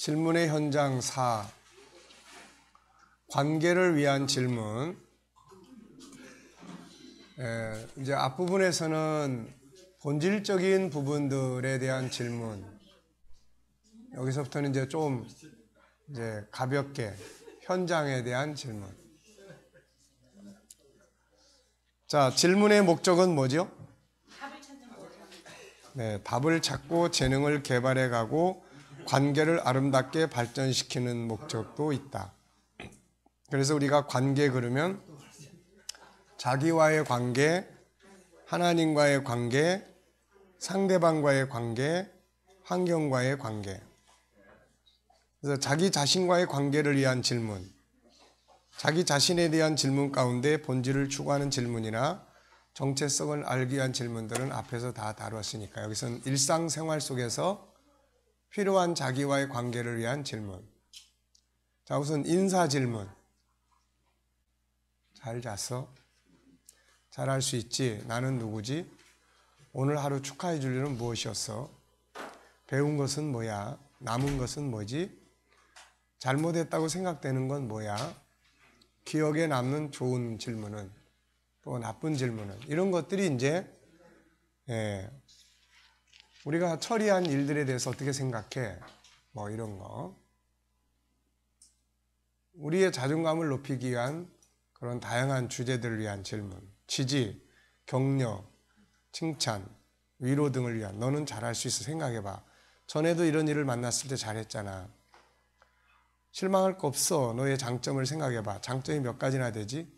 질문의 현장 4. 관계를 위한 질문. 이제 앞부분에서는 본질적인 부분들에 대한 질문. 여기서부터는 이제 좀 가볍게 현장에 대한 질문. 자, 질문의 목적은 뭐죠? 네, 답을 찾고 재능을 개발해 가고 관계를 아름답게 발전시키는 목적도 있다. 그래서 우리가 관계 그러면 자기와의 관계, 하나님과의 관계, 상대방과의 관계, 환경과의 관계. 그래서 자기 자신과의 관계를 위한 질문, 자기 자신에 대한 질문 가운데 본질을 추구하는 질문이나 정체성을 알기 위한 질문들은 앞에서 다 다뤘으니까 여기서는 일상생활 속에서 필요한 자기와의 관계를 위한 질문. 자, 우선 인사 질문. 잘 잤어? 잘할 수 있지? 나는 누구지? 오늘 하루 축하해 줄 일은 무엇이었어? 배운 것은 뭐야? 남은 것은 뭐지? 잘못했다고 생각되는 건 뭐야? 기억에 남는 좋은 질문은, 또 나쁜 질문은, 이런 것들이 이제 우리가 처리한 일들에 대해서 어떻게 생각해? 뭐 이런 거. 우리의 자존감을 높이기 위한 그런 다양한 주제들을 위한 질문. 지지, 격려, 칭찬, 위로 등을 위한. 너는 잘할 수 있어. 생각해봐. 전에도 이런 일을 만났을 때 잘했잖아. 실망할 거 없어. 너의 장점을 생각해봐. 장점이 몇 가지나 되지?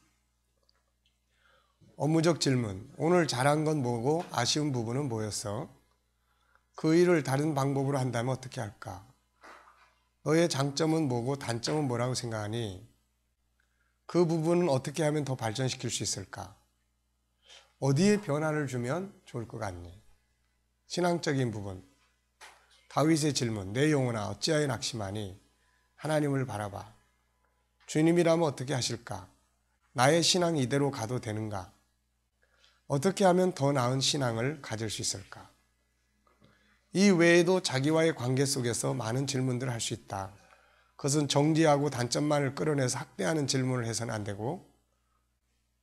업무적 질문. 오늘 잘한 건 뭐고 아쉬운 부분은 뭐였어? 그 일을 다른 방법으로 한다면 어떻게 할까? 너의 장점은 뭐고 단점은 뭐라고 생각하니? 그 부분은 어떻게 하면 더 발전시킬 수 있을까? 어디에 변화를 주면 좋을 것 같니? 신앙적인 부분. 다윗의 질문. 내 영혼아 어찌하여 낙심하니? 하나님을 바라봐. 주님이라면 어떻게 하실까? 나의 신앙이 이대로 가도 되는가? 어떻게 하면 더 나은 신앙을 가질 수 있을까? 이 외에도 자기와의 관계 속에서 많은 질문들을 할 수 있다. 그것은 정지하고 단점만을 끌어내서 학대하는 질문을 해서는 안 되고,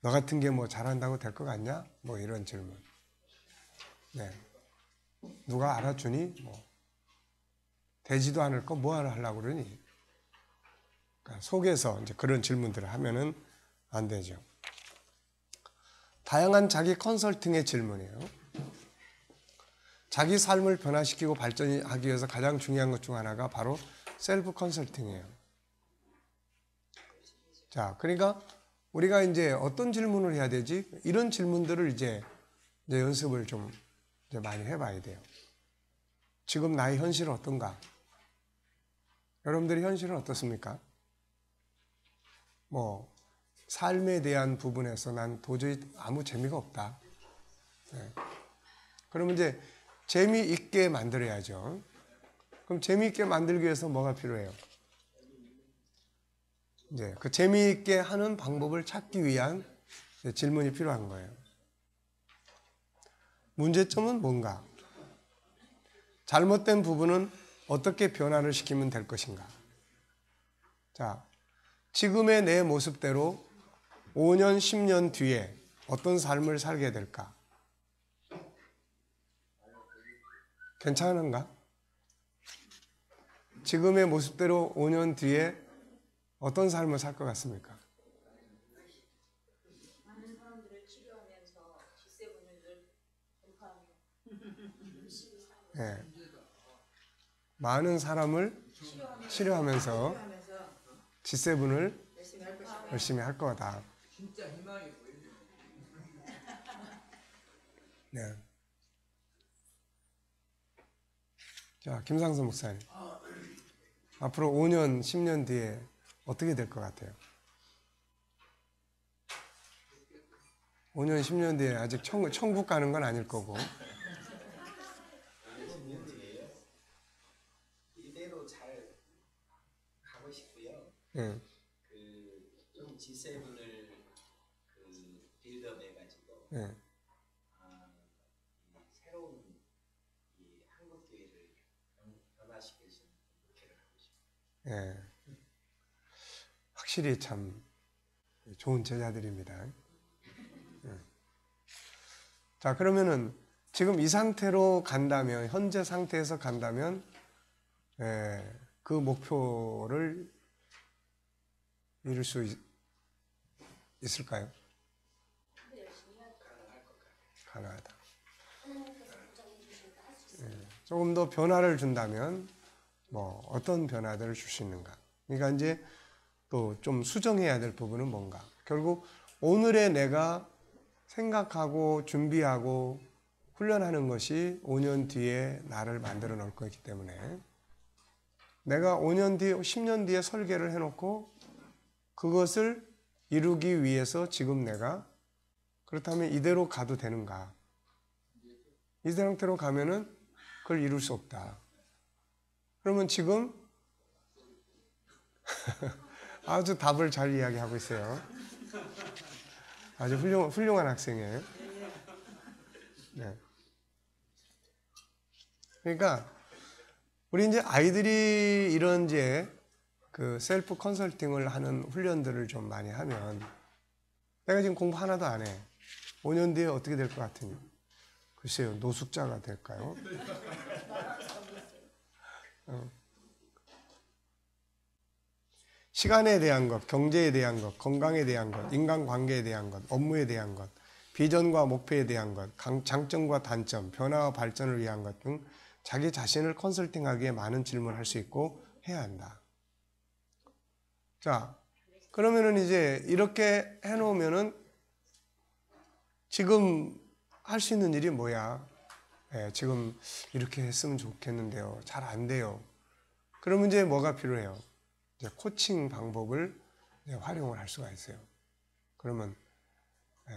너 같은 게 뭐 잘한다고 될 것 같냐? 뭐 이런 질문. 네. 누가 알아주니? 뭐 되지도 않을 거 뭐하러 하려고 그러니? 그러니까 속에서 이제 그런 질문들을 하면은 안 되죠. 다양한 자기 컨설팅의 질문이에요. 자기 삶을 변화시키고 발전하기 위해서 가장 중요한 것 중 하나가 바로 셀프 컨설팅이에요. 자, 그러니까 우리가 이제 어떤 질문을 해야 되지? 이런 질문들을 이제 연습을 좀 이제 많이 해봐야 돼요. 지금 나의 현실은 어떤가? 여러분들의 현실은 어떻습니까? 뭐 삶에 대한 부분에서 난 도저히 아무 재미가 없다. 네. 그러면 이제 재미있게 만들어야죠. 그럼 재미있게 만들기 위해서 뭐가 필요해요? 이제 그 재미있게 하는 방법을 찾기 위한 질문이 필요한 거예요. 문제점은 뭔가? 잘못된 부분은 어떻게 변화를 시키면 될 것인가? 자, 지금의 내 모습대로 5년, 10년 뒤에 어떤 삶을 살게 될까? 괜찮은가? 지금의 모습대로 5년 뒤에 어떤 삶을 살 것 같습니까? 많은 사람들을 치료하면서 G7을 돌파하며 네. 많은 사람을 치료하면서 G7을 열심히 할 거다. 진짜 희망이 보이네. 네. 자, 김상수 목사님. 앞으로 5년, 10년 뒤에 어떻게 될 것 같아요? 5년, 10년 뒤에 아직 천국 가는 건 아닐 거고. 이대로 잘 가고 싶고요. 네. 좀 G7을 빌드업 해가지고 네. 새로운 이 한국 교회를 변화시킬 수 있는 목회를 하고 싶어요. 예. 확실히 참 좋은 제자들입니다. 예. 자, 그러면은 지금 이 상태로 간다면, 현재 상태에서 간다면, 그 목표를 이룰 수 있을까요? 가능하다. 조금 더 변화를 준다면 뭐 어떤 변화들을 줄 수 있는가? 그러니까 이제 또 좀 수정해야 될 부분은 뭔가? 결국 오늘의 내가 생각하고 준비하고 훈련하는 것이 5년 뒤에 나를 만들어 놓을 거기 때문에 내가 5년 뒤, 10년 뒤에 설계를 해놓고 그것을 이루기 위해서 지금 내가 그렇다면 이대로 가도 되는가? 이 상태로 가면은 그걸 이룰 수 없다. 그러면 지금 아주 답을 잘 이야기하고 있어요. 아주 훌륭한 학생이에요. 네. 그러니까 우리 이제 아이들이 이런 이제 그 셀프 컨설팅을 하는 훈련들을 좀 많이 하면 내가 지금 공부 하나도 안 해. 5년 뒤에 어떻게 될 것 같으니? 글쎄요, 노숙자가 될까요? 시간에 대한 것, 경제에 대한 것, 건강에 대한 것, 인간관계에 대한 것, 업무에 대한 것, 비전과 목표에 대한 것, 장점과 단점, 변화와 발전을 위한 것 등 자기 자신을 컨설팅하기에 많은 질문을 할 수 있고 해야 한다. 자, 그러면은 이제 이렇게 해놓으면은 지금 할 수 있는 일이 뭐야? 지금 이렇게 했으면 좋겠는데요. 잘 안 돼요. 그러면 이제 뭐가 필요해요? 이제 코칭 방법을 이제 활용을 할 수가 있어요. 그러면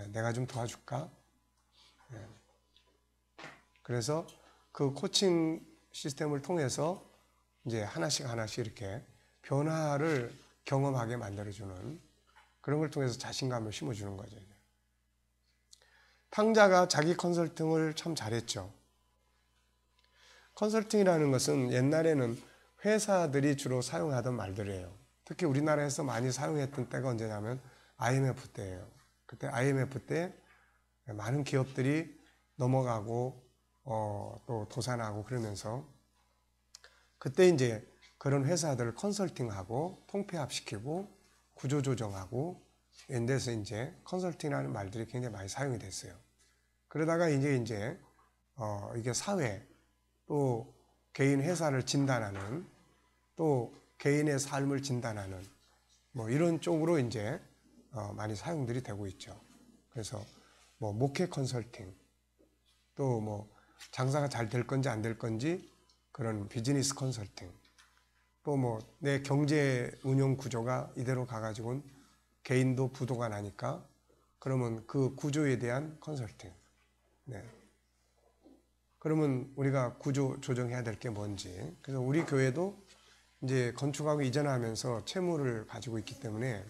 내가 좀 도와줄까? 그래서 그 코칭 시스템을 통해서 이제 하나씩 이렇게 변화를 경험하게 만들어주는 그런 걸 통해서 자신감을 심어주는 거죠. 탕자가 자기 컨설팅을 참 잘했죠. 컨설팅이라는 것은 옛날에는 회사들이 주로 사용하던 말들이에요. 특히 우리나라에서 많이 사용했던 때가 언제냐면 IMF 때예요. 그때 IMF 때 많은 기업들이 넘어가고 또 도산하고 그러면서 그때 이제 그런 회사들을 컨설팅하고 통폐합시키고 구조조정하고 이런 데서 이제 컨설팅이라는 말들이 굉장히 많이 사용이 됐어요. 그러다가 이제 이게 사회 또 개인 회사를 진단하는 또 개인의 삶을 진단하는 뭐 이런 쪽으로 이제 많이 사용들이 되고 있죠. 그래서 뭐 목회 컨설팅 또 뭐 장사가 잘 될 건지 안 될 건지 그런 비즈니스 컨설팅 또 뭐 내 경제 운영 구조가 이대로 가가지고는 개인도 부도가 나니까 그러면 그 구조에 대한 컨설팅. 네. 그러면 우리가 구조 조정해야 될 게 뭔지. 그래서 우리 교회도 이제 건축하고 이전하면서 채무를 가지고 있기 때문에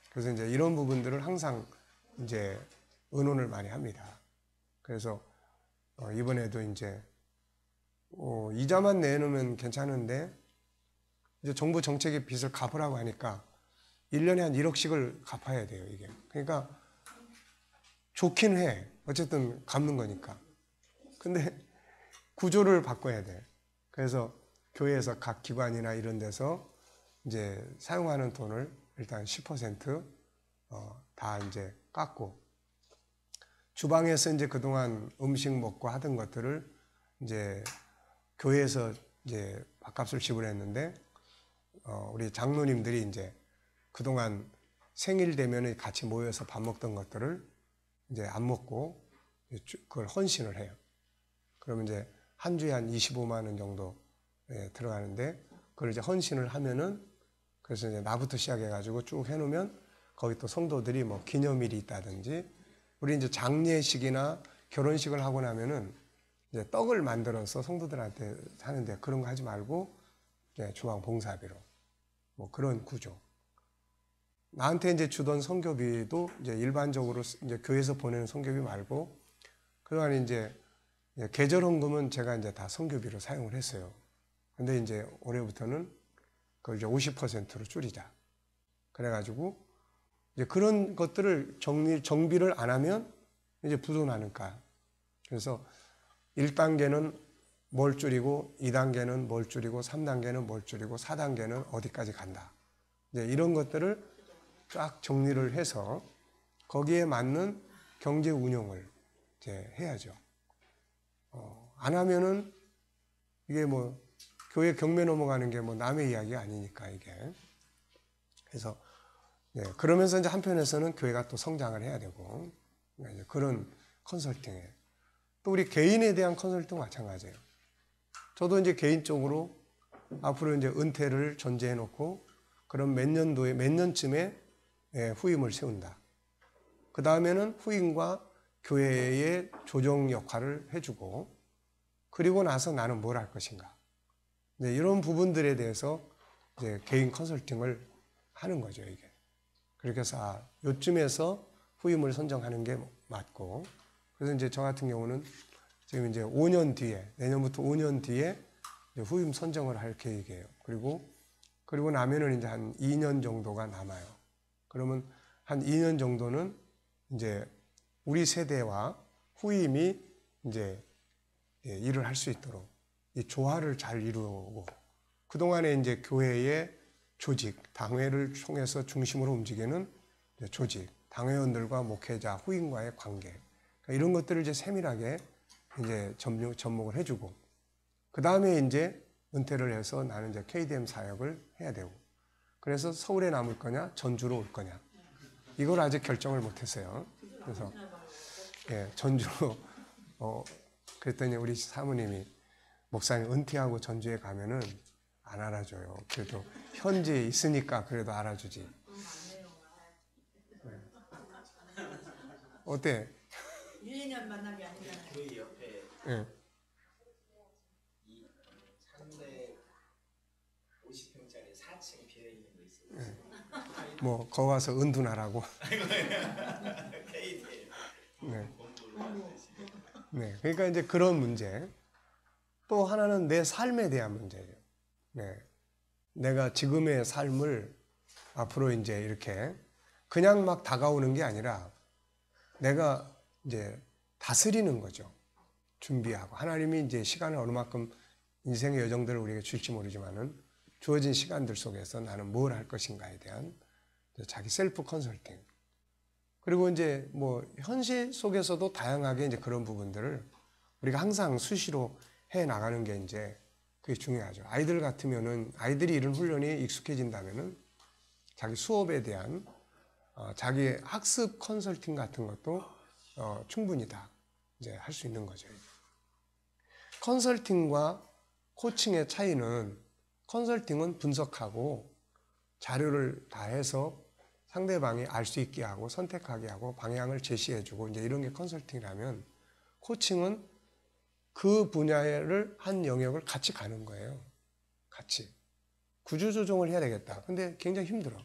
그래서 이제 이런 부분들을 항상 이제 의논을 많이 합니다. 그래서 이번에도 이제 이자만 내놓으면 괜찮은데 이제 정부 정책의 빚을 갚으라고 하니까 1년에 한 1억씩을 갚아야 돼요, 이게. 그러니까 좋긴 해. 어쨌든 갚는 거니까. 근데 구조를 바꿔야 돼. 그래서 교회에서 각 기관이나 이런 데서 이제 사용하는 돈을 일단 10% 다 이제 깎고 주방에서 이제 그동안 음식 먹고 하던 것들을 이제 교회에서 이제 밥값을 지불했는데 우리 장로님들이 이제 그동안 생일 되면 같이 모여서 밥 먹던 것들을 이제 안 먹고 그걸 헌신을 해요. 그러면 이제 한 주에 한 25만 원 정도 들어가는데 그걸 이제 헌신을 하면은 그래서 이제 나부터 시작해가지고 쭉 해놓으면 거기 또 성도들이 뭐 기념일이 있다든지 우리 이제 장례식이나 결혼식을 하고 나면은 이제 떡을 만들어서 성도들한테 하는데 그런 거 하지 말고 주방 봉사비로 뭐 그런 구조. 나한테 이제 주던 성교비도 이제 일반적으로 이제 교회에서 보내는 성교비 말고 그동안 이제 계절 헌금은 제가 이제 다 성교비로 사용을 했어요. 근데 이제 올해부터는 그걸 이제 50%로 줄이자. 그래가지고 이제 그런 것들을 정비를 안 하면 이제 부도나니까. 그래서 1단계는 뭘 줄이고 2단계는 뭘 줄이고 3단계는 뭘 줄이고 4단계는 어디까지 간다. 이제 이런 것들을 쫙 정리를 해서 거기에 맞는 경제 운영을 이제 해야죠. 안 하면은 이게 뭐 교회 경매 넘어가는 게 뭐 남의 이야기가 아니니까 이게. 그래서 그러면서 이제 한편에서는 교회가 또 성장을 해야 되고 이제 그런 컨설팅에 또 우리 개인에 대한 컨설팅 마찬가지예요. 저도 이제 개인적으로 앞으로 이제 은퇴를 전제해 놓고 그런 몇 년쯤에 후임을 세운다. 그 다음에는 후임과 교회의 조정 역할을 해주고 그리고 나서 나는 뭘 할 것인가. 이런 부분들에 대해서 이제 개인 컨설팅을 하는 거죠, 이게. 그렇게 해서 요쯤에서 후임을 선정하는 게 맞고, 그래서 이제 저 같은 경우는 지금 이제 5년 뒤에, 내년부터 5년 뒤에 이제 후임 선정을 할 계획이에요. 그리고 나면은 이제 한 2년 정도가 남아요. 그러면 한 2년 정도는 이제 우리 세대와 후임이 이제 일을 할 수 있도록 이 조화를 잘 이루고, 그동안에 이제 교회의 조직, 당회를 통해서 중심으로 움직이는 조직, 당회원들과 목회자, 후임과의 관계, 그러니까 이런 것들을 이제 세밀하게 이제 접목을 해주고, 그 다음에 이제 은퇴를 해서 나는 이제 KDM 사역을 해야 되고, 그래서 서울에 남을 거냐, 전주로 올 거냐, 이걸 아직 결정을 못했어요. 그래서 전주로 그랬더니 우리 사모님이 목사님 은퇴하고 전주에 가면은 안 알아줘요. 그래도 현지에 있으니까 그래도 알아주지. 어때? 1, 2년 만난 게 아니잖아요. 교회 옆에 예. 이 350평짜리 4층 비어 있는 거 있어요. 뭐 거기 가서 은둔하라고. KDM 네. 본부로 왔듯이. 네. 그러니까 이제 그런 문제. 또 하나는 내 삶에 대한 문제예요. 네. 내가 지금의 삶을 앞으로 이제 이렇게 그냥 막 다가오는 게 아니라 내가 이제 다스리는 거죠. 준비하고. 하나님이 이제 시간을 어느 만큼 인생의 여정들을 우리에게 줄지 모르지만은 주어진 시간들 속에서 나는 뭘 할 것인가에 대한 자기 셀프 컨설팅. 그리고 이제 뭐 현실 속에서도 다양하게 이제 그런 부분들을 우리가 항상 수시로 해 나가는 게 이제 그게 중요하죠. 아이들 같으면은 아이들이 이런 훈련이 익숙해진다면은 자기 수업에 대한 자기 학습 컨설팅 같은 것도 충분히 다 이제 할 수 있는 거죠. 컨설팅과 코칭의 차이는 컨설팅은 분석하고 자료를 다 해서 상대방이 알 수 있게 하고 선택하게 하고 방향을 제시해주고 이제 이런 게 컨설팅이라면 코칭은 그 분야를 한 영역을 같이 가는 거예요. 같이. 구조조정을 해야 되겠다. 근데 굉장히 힘들어.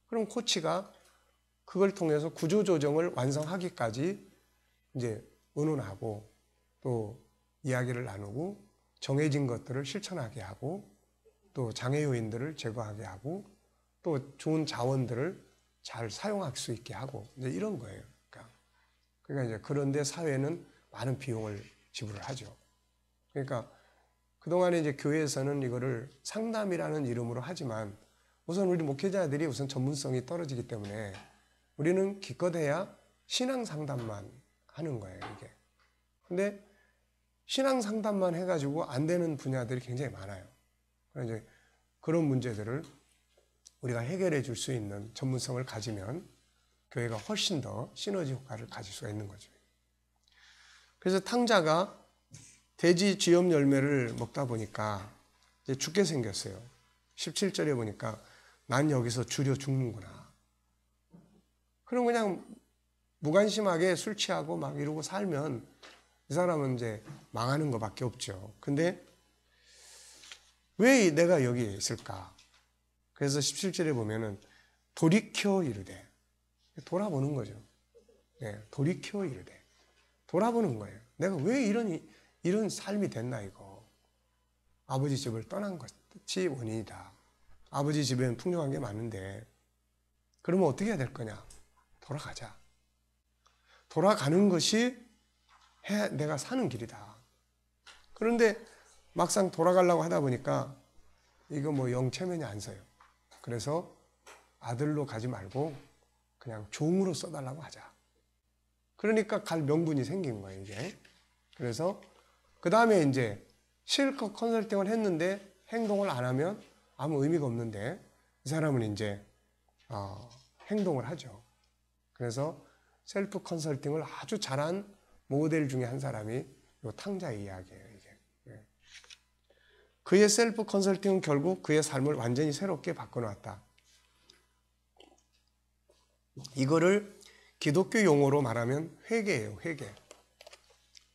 그럼 코치가 그걸 통해서 구조조정을 완성하기까지 이제 의논하고 또 이야기를 나누고 정해진 것들을 실천하게 하고 또 장애 요인들을 제거하게 하고 또 좋은 자원들을 잘 사용할 수 있게 하고 이제 이런 거예요. 그러니까 이제 그런데 사회는 많은 비용을 지불을 하죠. 그러니까 그동안에 이제 교회에서는 이거를 상담이라는 이름으로 하지만 우선 우리 목회자들이 우선 전문성이 떨어지기 때문에 우리는 기껏해야 신앙 상담만 하는 거예요, 이게. 근데 신앙 상담만 해가지고 안 되는 분야들이 굉장히 많아요. 그래서 이제 그런 문제들을 우리가 해결해 줄 수 있는 전문성을 가지면 교회가 훨씬 더 시너지 효과를 가질 수가 있는 거죠. 그래서 탕자가 돼지 쥐염 열매를 먹다 보니까 이제 죽게 생겼어요. 17절에 보니까 난 여기서 주려 죽는구나. 그럼 그냥 무관심하게 술 취하고 막 이러고 살면 이 사람은 이제 망하는 것밖에 없죠. 근데 왜 내가 여기에 있을까? 그래서 17절에 보면은 돌이켜 이르되 돌아보는 거죠. 네, 돌이켜 이르되 돌아보는 거예요. 내가 왜 이런 삶이 됐나 이거. 아버지 집을 떠난 것이 원인이다. 아버지 집엔 풍족한 게 많은데 그러면 어떻게 해야 될 거냐? 돌아가자. 돌아가는 것이 내가 사는 길이다. 그런데 막상 돌아가려고 하다 보니까 이거 뭐 영 체면이 안 서요. 그래서 아들로 가지 말고 그냥 종으로 써달라고 하자. 그러니까 갈 명분이 생긴 거예요, 이제. 그래서 그 다음에 이제 실컷 컨설팅을 했는데 행동을 안 하면 아무 의미가 없는데 이 사람은 이제 행동을 하죠. 그래서 셀프 컨설팅을 아주 잘한 모델 중에 한 사람이 이 탕자의 이야기예요, 이게. 그의 셀프 컨설팅은 결국 그의 삶을 완전히 새롭게 바꿔놨다. 이거를 기독교 용어로 말하면 회개예요, 회개.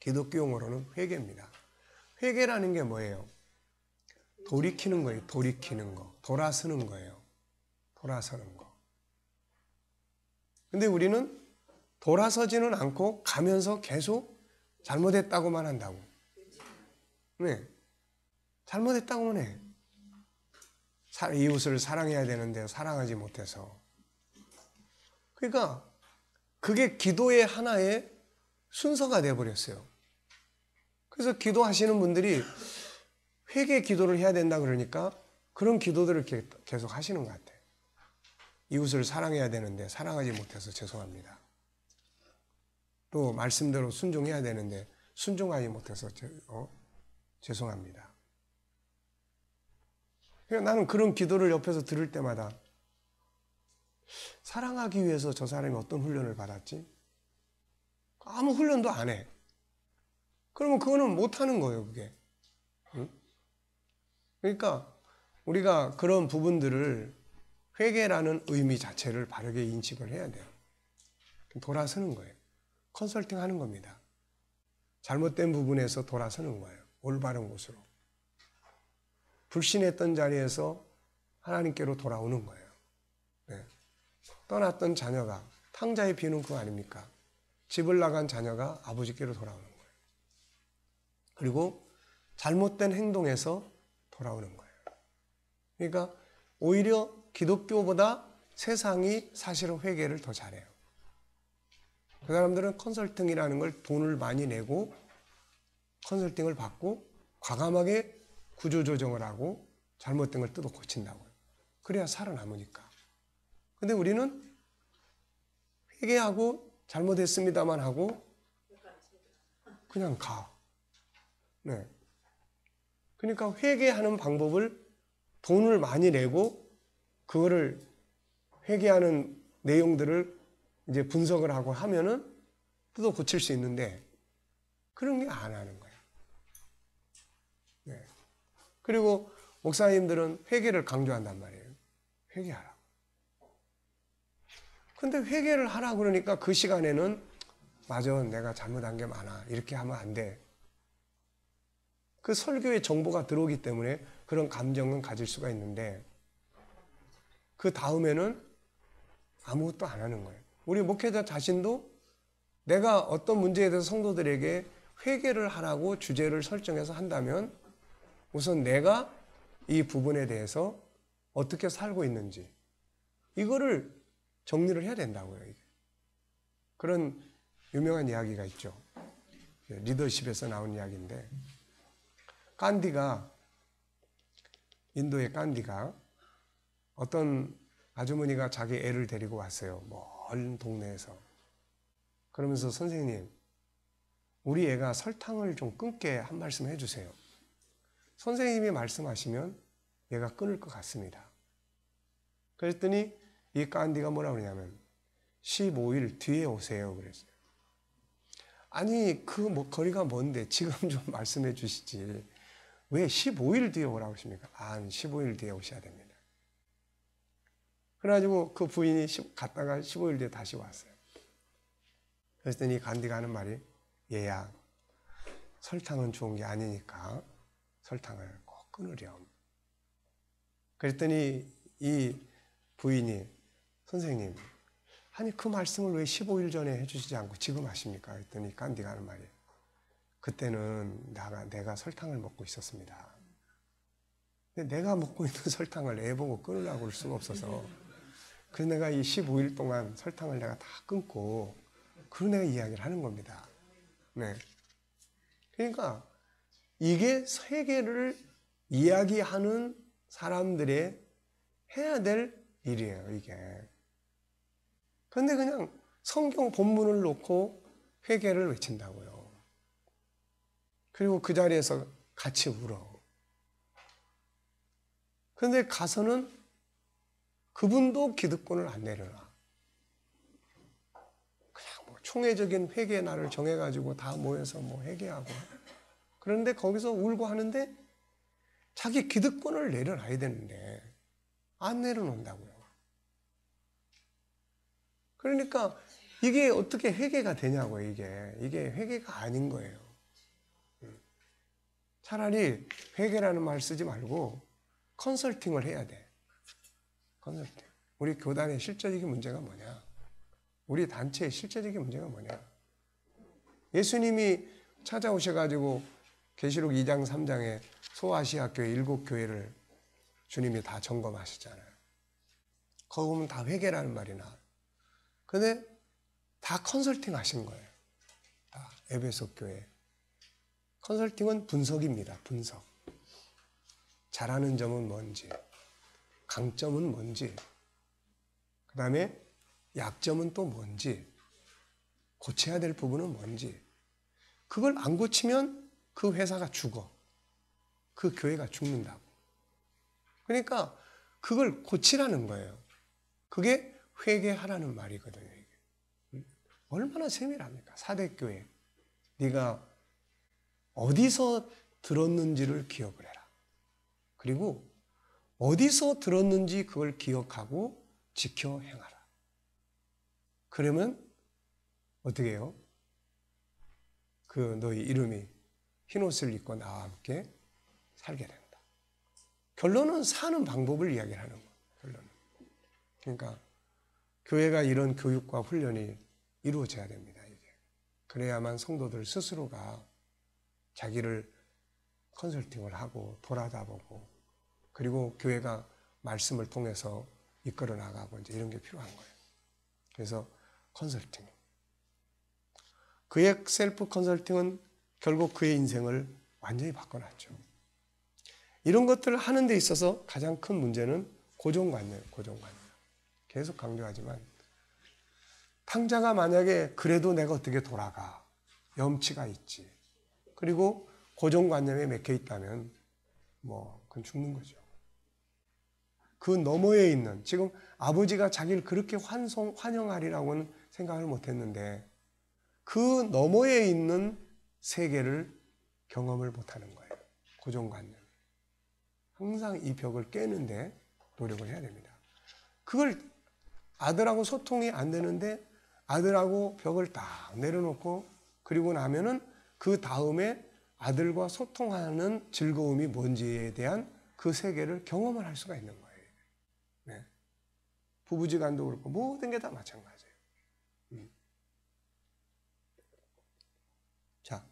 기독교 용어로는 회개입니다. 회개라는 게 뭐예요? 돌이키는 거예요, 돌이키는 거. 돌아서는 거예요. 돌아서는 거. 근데 우리는 돌아서지는 않고 가면서 계속 잘못했다고만 한다고. 네. 잘못했다고만 해. 이웃을 사랑해야 되는데 사랑하지 못해서. 그러니까 그게 기도의 하나의 순서가 되어버렸어요. 그래서 기도하시는 분들이 회개 기도를 해야 된다 그러니까 그런 기도들을 계속 하시는 것 같아요. 이웃을 사랑해야 되는데 사랑하지 못해서 죄송합니다. 또 말씀대로 순종해야 되는데 순종하지 못해서 죄송합니다. 그러니까 나는 그런 기도를 옆에서 들을 때마다 사랑하기 위해서 저 사람이 어떤 훈련을 받았지? 아무 훈련도 안 해. 그러면 그거는 못하는 거예요, 그게. 응? 그러니까 우리가 그런 부분들을 회개라는 의미 자체를 바르게 인식을 해야 돼요. 돌아서는 거예요. 컨설팅 하는 겁니다. 잘못된 부분에서 돌아서는 거예요. 올바른 곳으로. 불신했던 자리에서 하나님께로 돌아오는 거예요. 네. 떠났던 자녀가, 탕자의 비유는 그거 아닙니까? 집을 나간 자녀가 아버지께로 돌아오는 거예요. 그리고 잘못된 행동에서 돌아오는 거예요. 그러니까 오히려 기독교보다 세상이 사실은 회개를 더 잘해요. 그 사람들은 컨설팅이라는 걸 돈을 많이 내고 컨설팅을 받고 과감하게 구조조정을 하고 잘못된 걸 뜯어 고친다고요. 그래야 살아남으니까. 근데 우리는 회개하고 잘못했습니다만 하고 그냥 가. 네. 그러니까 회개하는 방법을 돈을 많이 내고 그거를 회개하는 내용들을 이제 분석을 하고 하면은 뜯어 고칠 수 있는데 그런 게 안 하는 거예요. 네. 그리고 목사님들은 회개를 강조한단 말이에요. 회개하라. 근데 회개를 하라 그러니까 그 시간에는 맞아, 내가 잘못한 게 많아. 이렇게 하면 안 돼. 그 설교의 정보가 들어오기 때문에 그런 감정은 가질 수가 있는데 그 다음에는 아무것도 안 하는 거예요. 우리 목회자 자신도 내가 어떤 문제에 대해서 성도들에게 회개를 하라고 주제를 설정해서 한다면 우선 내가 이 부분에 대해서 어떻게 살고 있는지 이거를 정리를 해야 된다고요. 이게. 그런 유명한 이야기가 있죠. 리더십에서 나온 이야기인데 인도의 깐디가 어떤 아주머니가 자기 애를 데리고 왔어요. 먼 동네에서. 그러면서 선생님, 우리 애가 설탕을 좀 끊게 한 말씀 해주세요. 선생님이 말씀하시면 얘가 끊을 것 같습니다. 그랬더니 이 깐디가 뭐라 그러냐면 15일 뒤에 오세요 그랬어요. 아니 거리가 먼데 지금 좀 말씀해 주시지 왜 15일 뒤에 오라고 하십니까? 15일 뒤에 오셔야 됩니다. 그래가지고 그 부인이 갔다가 15일 뒤에 다시 왔어요. 그랬더니 간디가 하는 말이 얘야 설탕은 좋은 게 아니니까 설탕을 꼭 끊으렴. 그랬더니 이 부인이 선생님 아니 그 말씀을 왜 15일 전에 해주시지 않고 지금 하십니까? 그랬더니 간디가 하는 말이 그때는 내가 설탕을 먹고 있었습니다. 근데 내가 먹고 있는 설탕을 애보고 끊으려고 할 수가 없어서 그래서 내가 이 15일 동안 설탕을 내가 다 끊고 그런 내가 이야기를 하는 겁니다. 네. 그러니까 이게 세계를 이야기하는 사람들의 해야 될 일이에요, 이게. 그런데 그냥 성경 본문을 놓고 회개를 외친다고요. 그리고 그 자리에서 같이 울어. 그런데 가서는 그분도 기득권을 안 내려놔. 그냥 뭐 총회적인 회개의 날을 정해가지고 다 모여서 뭐 회개하고. 그런데 거기서 울고 하는데 자기 기득권을 내려놔야 되는데 안 내려놓는다고요. 그러니까 이게 어떻게 회개가 되냐고요, 이게 회개가 아닌 거예요. 차라리 회개라는 말 쓰지 말고 컨설팅을 해야 돼. 컨설팅. 우리 교단의 실제적인 문제가 뭐냐? 우리 단체의 실제적인 문제가 뭐냐? 예수님이 찾아오셔가지고 계시록 2장 3장에 소아시아 교회 7교회를 주님이 다 점검하셨잖아요. 거기 보면 다 회개라는 말이 나와요. 근데 다 컨설팅 하신 거예요. 다 에베소 교회. 컨설팅은 분석입니다. 분석. 잘하는 점은 뭔지, 강점은 뭔지, 그 다음에 약점은 또 뭔지, 고쳐야 될 부분은 뭔지. 그걸 안 고치면 그 회사가 죽어. 그 교회가 죽는다고. 그러니까 그걸 고치라는 거예요. 그게 회개하라는 말이거든요. 이게. 얼마나 세밀합니까? 사대교회. 네가 어디서 들었는지를 기억을 해라. 그리고 어디서 들었는지 그걸 기억하고 지켜 행하라. 그러면 어떻게 해요? 그 너희 이름이 흰옷을 입고 나와 함께 살게 된다. 결론은 사는 방법을 이야기를 하는 거예요. 결론은. 그러니까 교회가 이런 교육과 훈련이 이루어져야 됩니다. 이게. 그래야만 성도들 스스로가 자기를 컨설팅을 하고 돌아다보고 그리고 교회가 말씀을 통해서 이끌어 나가고 이제 이런 게 필요한 거예요. 그래서 컨설팅. 그의 셀프 컨설팅은 결국 그의 인생을 완전히 바꿔놨죠. 이런 것들을 하는 데 있어서 가장 큰 문제는 고정관념. 계속 강조하지만 탕자가 만약에 그래도 내가 어떻게 돌아가. 염치가 있지. 그리고 고정관념에 맥혀 있다면 그건 죽는 거죠. 그 너머에 있는 지금 아버지가 자기를 그렇게 환영하리라고는 생각을 못했는데 그 너머에 있는 세계를 경험을 못하는 거예요. 고정관념. 항상 이 벽을 깨는데 노력을 해야 됩니다. 그걸 아들하고 소통이 안 되는데 아들하고 벽을 딱 내려놓고 그리고 나면은 그 다음에 아들과 소통하는 즐거움이 뭔지에 대한 그 세계를 경험을 할 수가 있는 거예요. 네. 부부지간도 그렇고 모든 게 다 마찬가지예요. 자,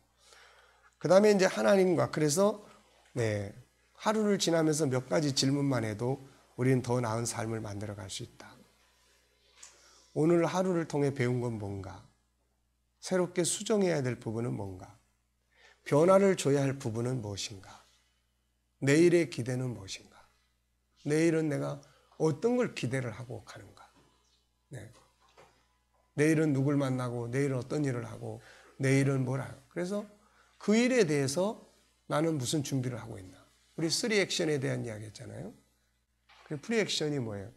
그 다음에 이제 하나님과 그래서 하루를 지나면서 몇 가지 질문만 해도 우리는 더 나은 삶을 만들어갈 수 있다. 오늘 하루를 통해 배운 건 뭔가? 새롭게 수정해야 될 부분은 뭔가? 변화를 줘야 할 부분은 무엇인가? 내일의 기대는 무엇인가? 내일은 내가 어떤 걸 기대를 하고 가는가? 내일은 누굴 만나고 내일은 어떤 일을 하고 내일은 뭘 하고 그래서 그 일에 대해서 나는 무슨 준비를 하고 있나? 우리 3액션에 대한 이야기 했잖아요. 그 프리액션이 뭐예요?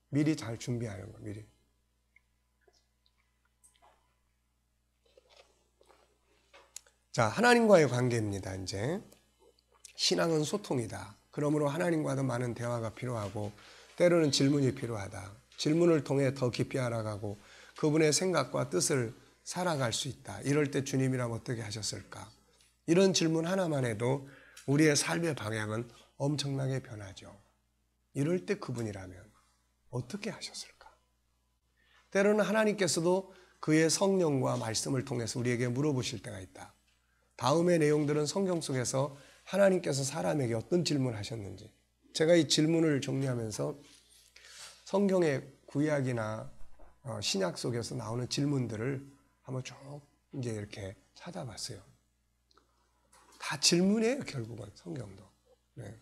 미리 잘 준비하는 거, 미리. 자, 하나님과의 관계입니다, 이제. 신앙은 소통이다. 그러므로 하나님과도 많은 대화가 필요하고, 때로는 질문이 필요하다. 질문을 통해 더 깊이 알아가고, 그분의 생각과 뜻을 살아갈 수 있다. 이럴 때 주님이라면 어떻게 하셨을까? 이런 질문 하나만 해도 우리의 삶의 방향은 엄청나게 변하죠. 이럴 때 그분이라면 어떻게 하셨을까? 때로는 하나님께서도 그의 성령과 말씀을 통해서 우리에게 물어보실 때가 있다. 다음의 내용들은 성경 속에서 하나님께서 사람에게 어떤 질문을 하셨는지. 제가 이 질문을 정리하면서 성경의 구약이나 신약 속에서 나오는 질문들을 한번 쭉 이제 이렇게 찾아봤어요. 다 질문이에요, 결국은 성경도. 네.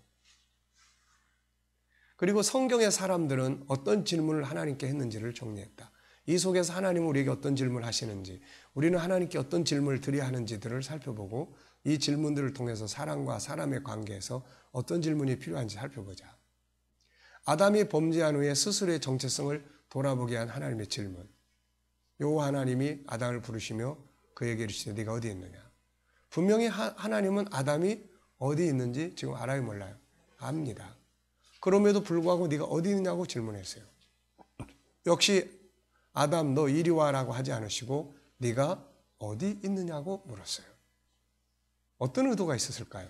그리고 성경의 사람들은 어떤 질문을 하나님께 했는지를 정리했다. 이 속에서 하나님은 우리에게 어떤 질문을 하시는지, 우리는 하나님께 어떤 질문을 드려야 하는지들을 살펴보고 이 질문들을 통해서 사람과 사람의 관계에서 어떤 질문이 필요한지 살펴보자. 아담이 범죄한 후에 스스로의 정체성을 돌아보게 한 하나님의 질문. 여호와 하나님이 아담을 부르시며 그에게 이르시되 네가 어디 있느냐. 분명히 하나님은 아담이 어디 있는지 지금 알아요, 몰라요? 압니다. 그럼에도 불구하고 네가 어디 있느냐고 질문했어요. 역시 아담 너 이리 와라고 하지 않으시고 네가 어디 있느냐고 물었어요. 어떤 의도가 있었을까요?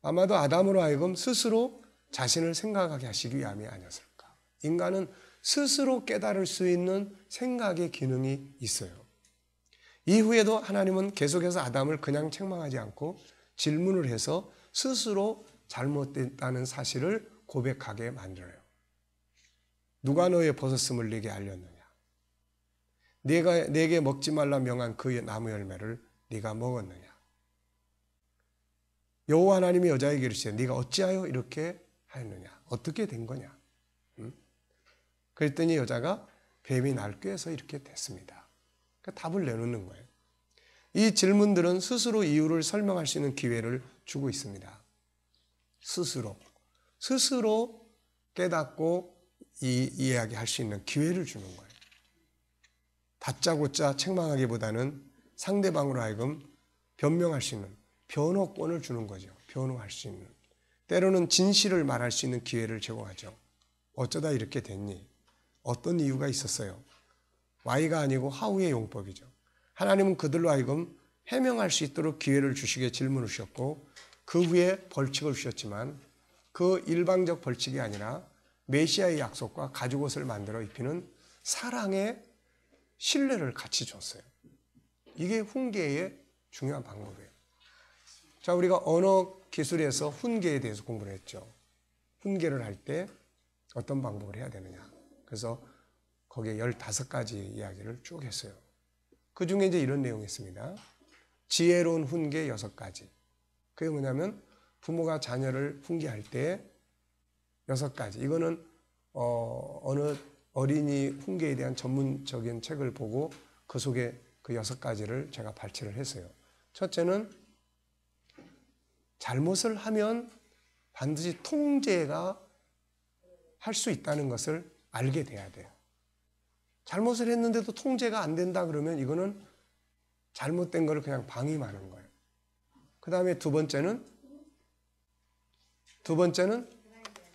아마도 아담으로 하여금 스스로 자신을 생각하게 하시기 위함이 아니었을까. 인간은 스스로 깨달을 수 있는 생각의 기능이 있어요. 이후에도 하나님은 계속해서 아담을 그냥 책망하지 않고 질문을 해서 스스로 잘못됐다는 사실을 고백하게 만들어요. 누가 너의 벗었음을 네게 알렸느냐? 내게 먹지 말라 명한 그의 나무 열매를 네가 먹었느냐? 여호와 하나님이 여자에게 이르시되 네가 어찌하여 이렇게 하였느냐? 어떻게 된 거냐? 그랬더니 여자가 뱀이 날 꾀해서 이렇게 됐습니다. 그러니까 답을 내놓는 거예요. 이 질문들은 스스로 이유를 설명할 수 있는 기회를 주고 있습니다. 스스로 깨닫고 이야기할 수 있는 기회를 주는 거예요. 다짜고짜 책망하기보다는 상대방으로 하여금 변명할 수 있는 변호권을 주는 거죠. 변호할 수 있는. 때로는 진실을 말할 수 있는 기회를 제공하죠. 어쩌다 이렇게 됐니? 어떤 이유가 있었어요? Y가 아니고 How의 용법이죠. 하나님은 그들로 하여금 해명할 수 있도록 기회를 주시기에 질문을 주셨고 그 후에 벌칙을 주셨지만 그 일방적 벌칙이 아니라 메시아의 약속과 가죽옷을 만들어 입히는 사랑의 신뢰를 같이 줬어요. 이게 훈계의 중요한 방법이에요. 자, 우리가 언어 기술에서 훈계에 대해서 공부를 했죠. 훈계를 할 때 어떤 방법을 해야 되느냐. 그래서 거기에 15가지 이야기를 쭉 했어요. 그 중에 이제 이런 내용이 있습니다. 지혜로운 훈계 6가지. 그게 뭐냐면 부모가 자녀를 훈계할 때 6가지. 이거는 어느 어린이 훈계에 대한 전문적인 책을 보고 그 속에 그 6가지를 제가 발췌를 했어요. 첫째는 잘못을 하면 반드시 통제가 할 수 있다는 것을 알게 돼야 돼요. 잘못을 했는데도 통제가 안 된다 그러면 이거는 잘못된 거를 그냥 방임하는 거예요. 그 다음에 두 번째는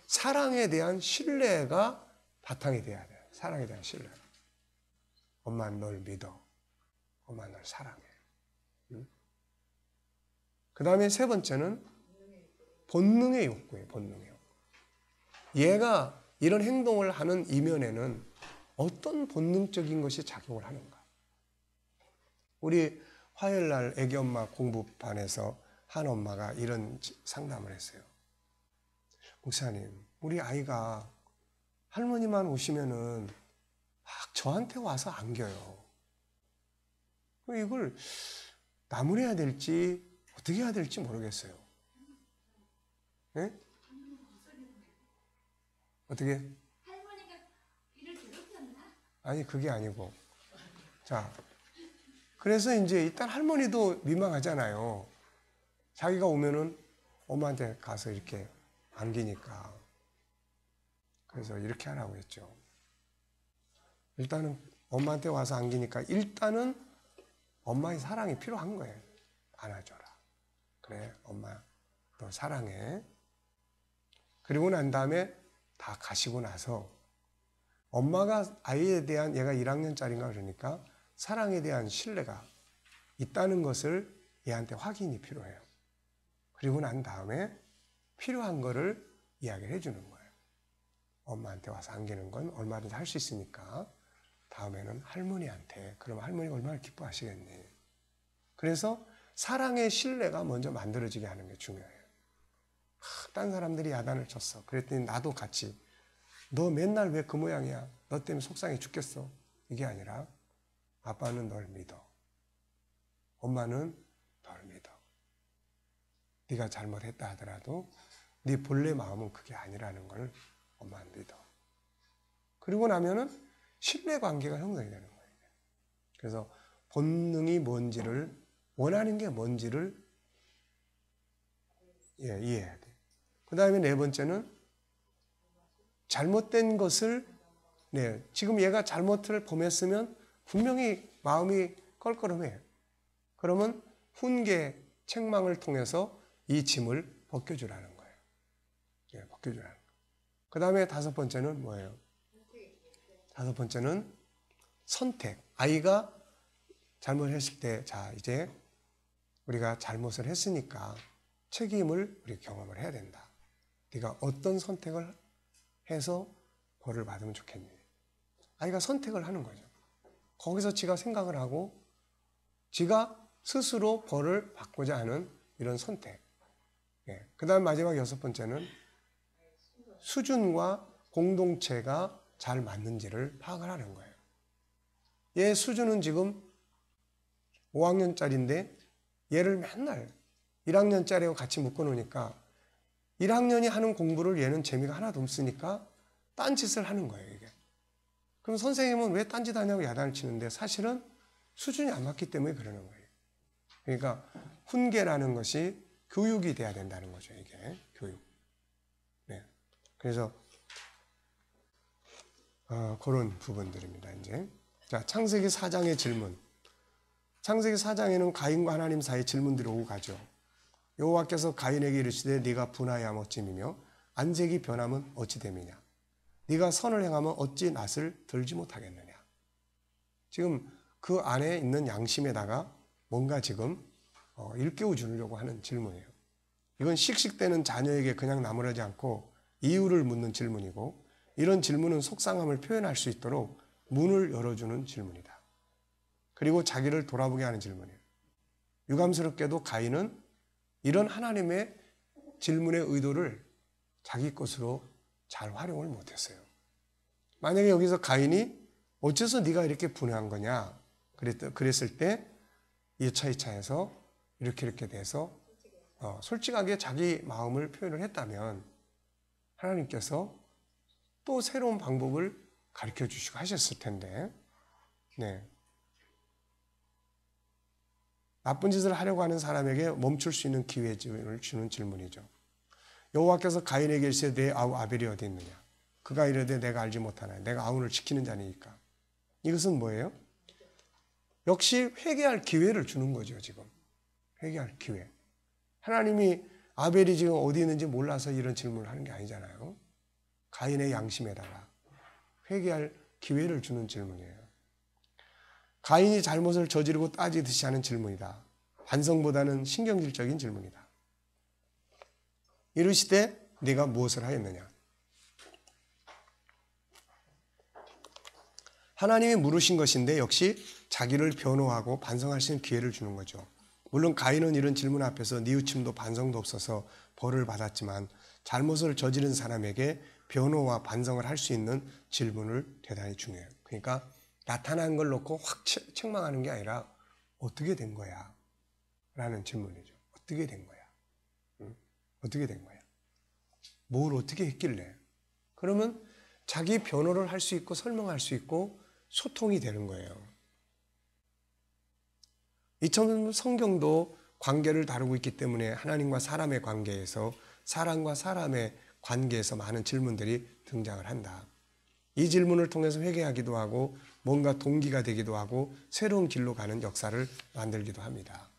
사랑에 대한 신뢰가 바탕이 돼야 돼요. 사랑에 대한 신뢰. 엄마는 널 믿어. 엄마는 널 사랑해. 그 다음에 세 번째는 본능의 욕구예요. 본능의 욕구. 얘가 이런 행동을 하는 이면에는 어떤 본능적인 것이 작용을 하는가. 우리 화요일날 애기 엄마 공부반에서 한 엄마가 이런 상담을 했어요. 목사님, 우리 아이가 할머니만 오시면은 막 저한테 와서 안겨요. 이걸 나무래야 될지 어떻게 해야 될지 모르겠어요. 네? 어떻게? 할머니가 이를 괴롭혔나? 아니 그게 아니고 자 그래서 이제 일단 할머니도 민망하잖아요. 자기가 오면은 엄마한테 가서 이렇게 안기니까 그래서 이렇게 하라고 했죠. 일단은 엄마한테 와서 안기니까 일단은 엄마의 사랑이 필요한 거예요. 안아줘라. 그래 엄마 너 사랑해. 그리고 난 다음에 다 가시고 나서 엄마가 아이에 대한 얘가 1학년짜리인가 그러니까 사랑에 대한 신뢰가 있다는 것을 얘한테 확인이 필요해요. 그리고 난 다음에 필요한 거를 이야기를 해주는 거예요. 엄마한테 와서 안기는 건 얼마든지 할 수 있으니까 다음에는 할머니한테. 그럼 할머니가 얼마나 기뻐하시겠니. 그래서 사랑의 신뢰가 먼저 만들어지게 하는 게 중요해요. 딴 사람들이 야단을 쳤어. 그랬더니 나도 같이 너 맨날 왜 그 모양이야? 너 때문에 속상해 죽겠어. 이게 아니라 아빠는 널 믿어. 엄마는 널 믿어. 네가 잘못했다 하더라도 네 본래 마음은 그게 아니라는 걸 엄마는 믿어. 그리고 나면은 신뢰관계가 형성이 되는 거예요. 그래서 본능이 뭔지를, 원하는 게 뭔지를 이해해야 돼요. 그 다음에 네 번째는 잘못된 것을, 지금 얘가 잘못을 범했으면 분명히 마음이 껄끄럼해요. 그러면 훈계, 책망을 통해서 이 짐을 벗겨주라는 거예요. 벗겨주라는 거예요. 그 다음에 다섯 번째는 뭐예요? 다섯 번째는 선택. 아이가 잘못했을 때, 자, 이제 우리가 잘못을 했으니까 책임을 우리 경험을 해야 된다. 네가 어떤 선택을 해서 벌을 받으면 좋겠니? 아이가 선택을 하는 거죠. 거기서 지가 생각을 하고 지가 스스로 벌을 받고자 하는 이런 선택. 그 다음 마지막 여섯 번째는 수준과 공동체가 잘 맞는지를 파악을 하는 거예요. 얘 수준은 지금 5학년짜리인데 얘를 맨날 1학년짜리하고 같이 묶어놓으니까 1학년이 하는 공부를 얘는 재미가 하나도 없으니까 딴짓을 하는 거예요, 이게. 그럼 선생님은 왜 딴짓 하냐고 야단을 치는데 사실은 수준이 안 맞기 때문에 그러는 거예요. 그러니까 훈계라는 것이 교육이 돼야 된다는 거죠, 이게. 교육. 그래서 그런 부분들입니다, 이제. 자, 창세기 4장의 질문. 창세기 4장에는 가인과 하나님 사이에 질문들이 오고 가죠. 여호와께서 가인에게 이르시되 네가 분하여 어찌미며 안색이 변하면 어찌 됨이냐. 네가 선을 행하면 어찌 낯을 들지 못하겠느냐. 지금 그 안에 있는 양심에다가 뭔가 지금 일깨워 주려고 하는 질문이에요. 이건 씩씩대는 자녀에게 그냥 나무라지 않고 이유를 묻는 질문이고, 이런 질문은 속상함을 표현할 수 있도록 문을 열어주는 질문이다. 그리고 자기를 돌아보게 하는 질문이에요. 유감스럽게도 가인은 이런 하나님의 질문의 의도를 자기 것으로 잘 활용을 못했어요. 만약에 여기서 가인이 어째서 네가 이렇게 분해한 거냐 그랬을 때 2차에서 이렇게 돼서 솔직하게 자기 마음을 표현을 했다면 하나님께서 또 새로운 방법을 가르쳐 주시고 하셨을 텐데, 나쁜 짓을 하려고 하는 사람에게 멈출 수 있는 기회를 주는 질문이죠. 여호와께서 가인에게 이르시되 내 아우 아벨이 어디 있느냐. 그가 이르되 내가 알지 못하나요. 내가 아우를 지키는 자니까. 이것은 뭐예요? 역시 회개할 기회를 주는 거죠, 지금. 회개할 기회. 하나님이 아벨이 지금 어디 있는지 몰라서 이런 질문을 하는 게 아니잖아요. 가인의 양심에다가 회개할 기회를 주는 질문이에요. 가인이 잘못을 저지르고 따지듯이 하는 질문이다. 반성보다는 신경질적인 질문이다. 이르시되 네가 무엇을 하였느냐. 하나님이 물으신 것인데 역시 자기를 변호하고 반성할 수 있는 기회를 주는 거죠. 물론 가인은 이런 질문 앞에서 뉘우침도 반성도 없어서 벌을 받았지만 잘못을 저지른 사람에게 변호와 반성을 할 수 있는 질문을 대단히 중요해요. 그러니까 나타난 걸 놓고 확 책망하는 게 아니라 어떻게 된 거야? 라는 질문이죠. 어떻게 된 거야? 어떻게 된 거야? 뭘 어떻게 했길래? 그러면 자기 변호를 할 수 있고 설명할 수 있고 소통이 되는 거예요. 이처럼 성경도 관계를 다루고 있기 때문에 하나님과 사람의 관계에서, 사람과 사람의 관계에서 많은 질문들이 등장을 한다. 이 질문을 통해서 회개하기도 하고 뭔가 동기가 되기도 하고 새로운 길로 가는 역사를 만들기도 합니다.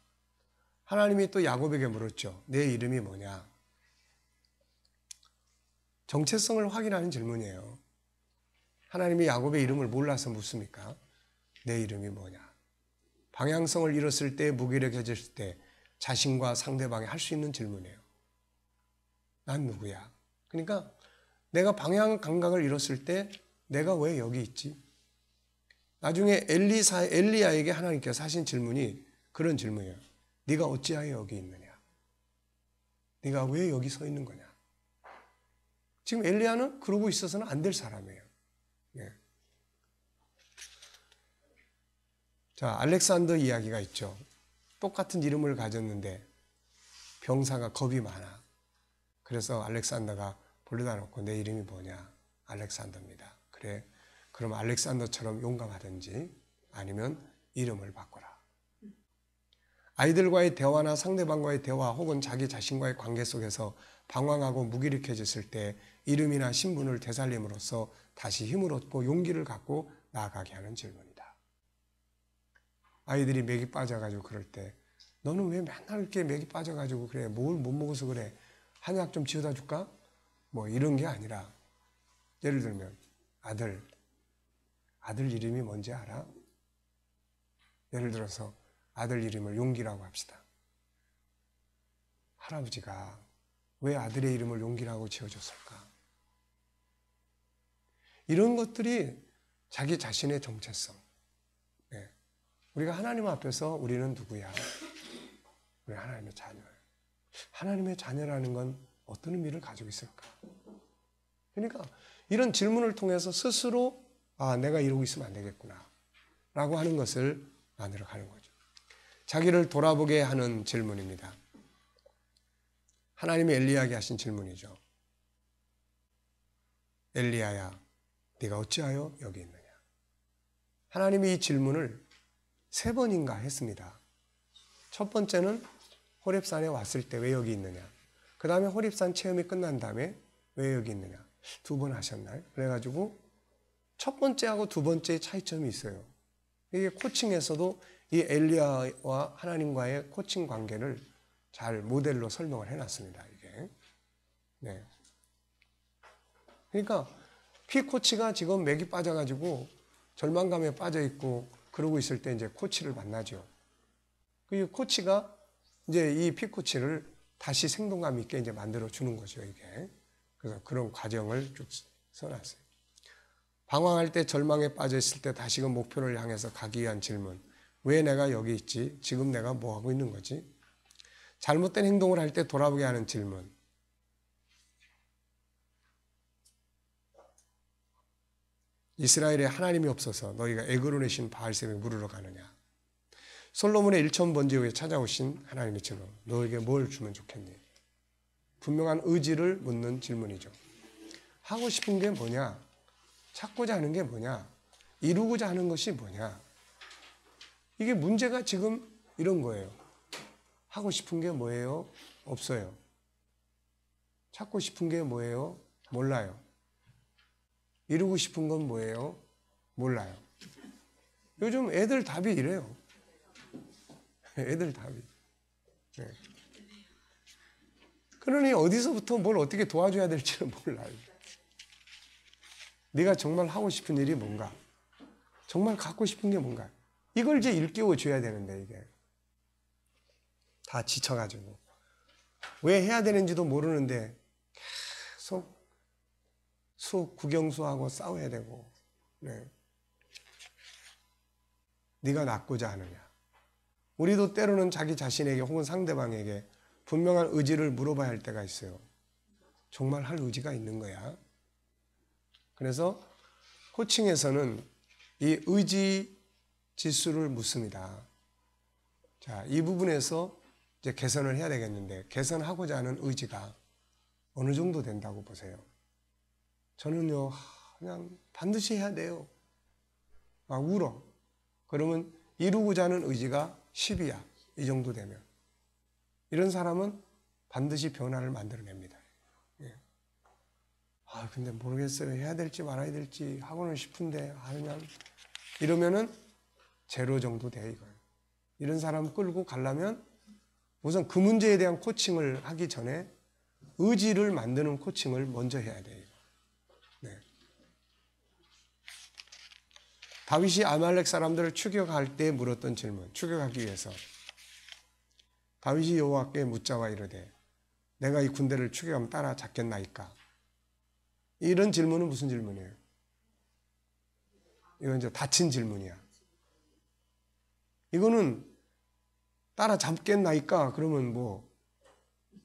하나님이 또 야곱에게 물었죠. 내 이름이 뭐냐? 정체성을 확인하는 질문이에요. 하나님이 야곱의 이름을 몰라서 묻습니까? 내 이름이 뭐냐? 방향성을 잃었을 때, 무기력해졌을 때 자신과 상대방이 할 수 있는 질문이에요. 난 누구야? 그러니까 내가 방향 감각을 잃었을 때 내가 왜 여기 있지? 나중에 엘리야에게 하나님께서 하신 질문이 그런 질문이에요. 네가 어찌하여 여기 있느냐? 네가 왜 여기 서 있는 거냐? 지금 엘리야는 그러고 있어서는 안 될 사람이에요. 예. 자, 알렉산더 이야기가 있죠. 똑같은 이름을 가졌는데 병사가 겁이 많아. 그래서 알렉산더가 불러다 놓고 내 이름이 뭐냐? 알렉산더입니다. 그래, 그럼 알렉산더처럼 용감하든지 아니면 이름을 바꿔라. 아이들과의 대화나 상대방과의 대화 혹은 자기 자신과의 관계 속에서 방황하고 무기력해졌을 때 이름이나 신분을 되살림으로써 다시 힘을 얻고 용기를 갖고 나아가게 하는 질문이다. 아이들이 맥이 빠져가지고 그럴 때 너는 왜 맨날 이렇게 맥이 빠져가지고 그래? 뭘 못 먹어서 그래? 한약 좀 지어다 줄까? 뭐 이런 게 아니라 예를 들면 아들 이름이 뭔지 알아? 예를 들어서 아들 이름을 용기라고 합시다. 할아버지가 왜 아들의 이름을 용기라고 지어줬을까? 이런 것들이 자기 자신의 정체성. 네. 우리가 하나님 앞에서 우리는 누구야? 우리 하나님의 자녀예요. 하나님의 자녀라는 건 어떤 의미를 가지고 있을까? 그러니까 이런 질문을 통해서 스스로 내가 이러고 있으면 안 되겠구나 라고 하는 것을 만들어 가는 거죠. 자기를 돌아보게 하는 질문입니다. 하나님이 엘리야에게 하신 질문이죠. 엘리야야, 네가 어찌하여 여기 있느냐? 하나님이 이 질문을 3번인가 했습니다. 첫 번째는 호렙산에 왔을 때 왜 여기 있느냐? 그 다음에 호렙산 체험이 끝난 다음에 왜 여기 있느냐? 2번 하셨나요? 그래가지고 첫 번째하고 두 번째의 차이점이 있어요. 이게 코칭에서도 이 엘리야와 하나님과의 코칭 관계를 잘 모델로 설명을 해놨습니다. 이게. 네. 그러니까 피코치가 지금 맥이 빠져가지고 절망감에 빠져 있고 그러고 있을 때 이제 코치를 만나죠. 그 코치가 이제 이 피코치를 다시 생동감 있게 이제 만들어 주는 거죠. 이게. 그래서 그런 과정을 쭉 써놨어요. 방황할 때 절망에 빠져 있을 때 다시금 목표를 향해서 가기 위한 질문. 왜 내가 여기 있지? 지금 내가 뭐 하고 있는 거지? 잘못된 행동을 할 때 돌아보게 하는 질문. 이스라엘에 하나님이 없어서 너희가 애고로 내신 바알셈에 물으러 가느냐? 솔로몬의 1,000번째 후에 찾아오신 하나님의 질문. 너에게 뭘 주면 좋겠니? 분명한 의지를 묻는 질문이죠. 하고 싶은 게 뭐냐? 찾고자 하는 게 뭐냐? 이루고자 하는 것이 뭐냐? 이게 문제가 지금 이런 거예요. 하고 싶은 게 뭐예요? 없어요. 찾고 싶은 게 뭐예요? 몰라요. 이루고 싶은 건 뭐예요? 몰라요. 요즘 애들 답이 이래요. 애들 답이. 네. 그러니 어디서부터 뭘 어떻게 도와줘야 될지는 몰라요. 네가 정말 하고 싶은 일이 뭔가? 정말 갖고 싶은 게 뭔가? 이걸 이제 일깨워 줘야 되는데 이게 다 지쳐가지고 왜 해야 되는지도 모르는데 계속 수업 국영수하고 싸워야 되고 네. 네가 낫고자 하느냐? 우리도 때로는 자기 자신에게 혹은 상대방에게 분명한 의지를 물어봐야 할 때가 있어요. 정말 할 의지가 있는 거야? 그래서 코칭에서는 이 의지 지수를 묻습니다. 자, 이 부분에서 이제 개선을 해야 되겠는데 개선하고자 하는 의지가 어느 정도 된다고 보세요? 저는요, 그냥 반드시 해야 돼요. 막 울어. 그러면 이루고자 하는 의지가 10이야. 이 정도 되면. 이런 사람은 반드시 변화를 만들어냅니다. 예. 근데 모르겠어요. 해야 될지 말아야 될지 하고는 싶은데, 그냥 이러면은 제로 정도 돼, 이거예요. 이런 사람 끌고 가려면 우선 그 문제에 대한 코칭을 하기 전에 의지를 만드는 코칭을 먼저 해야 돼요. 네. 다윗이 아말렉 사람들을 추격할 때 물었던 질문, 추격하기 위해서 다윗이 여호와께 묻자와 이르되 내가 이 군대를 추격하면 따라잡겠나이까? 이런 질문은 무슨 질문이에요? 이건 이제 닫힌 질문이야. 이거는 따라 잡겠나이까? 그러면 뭐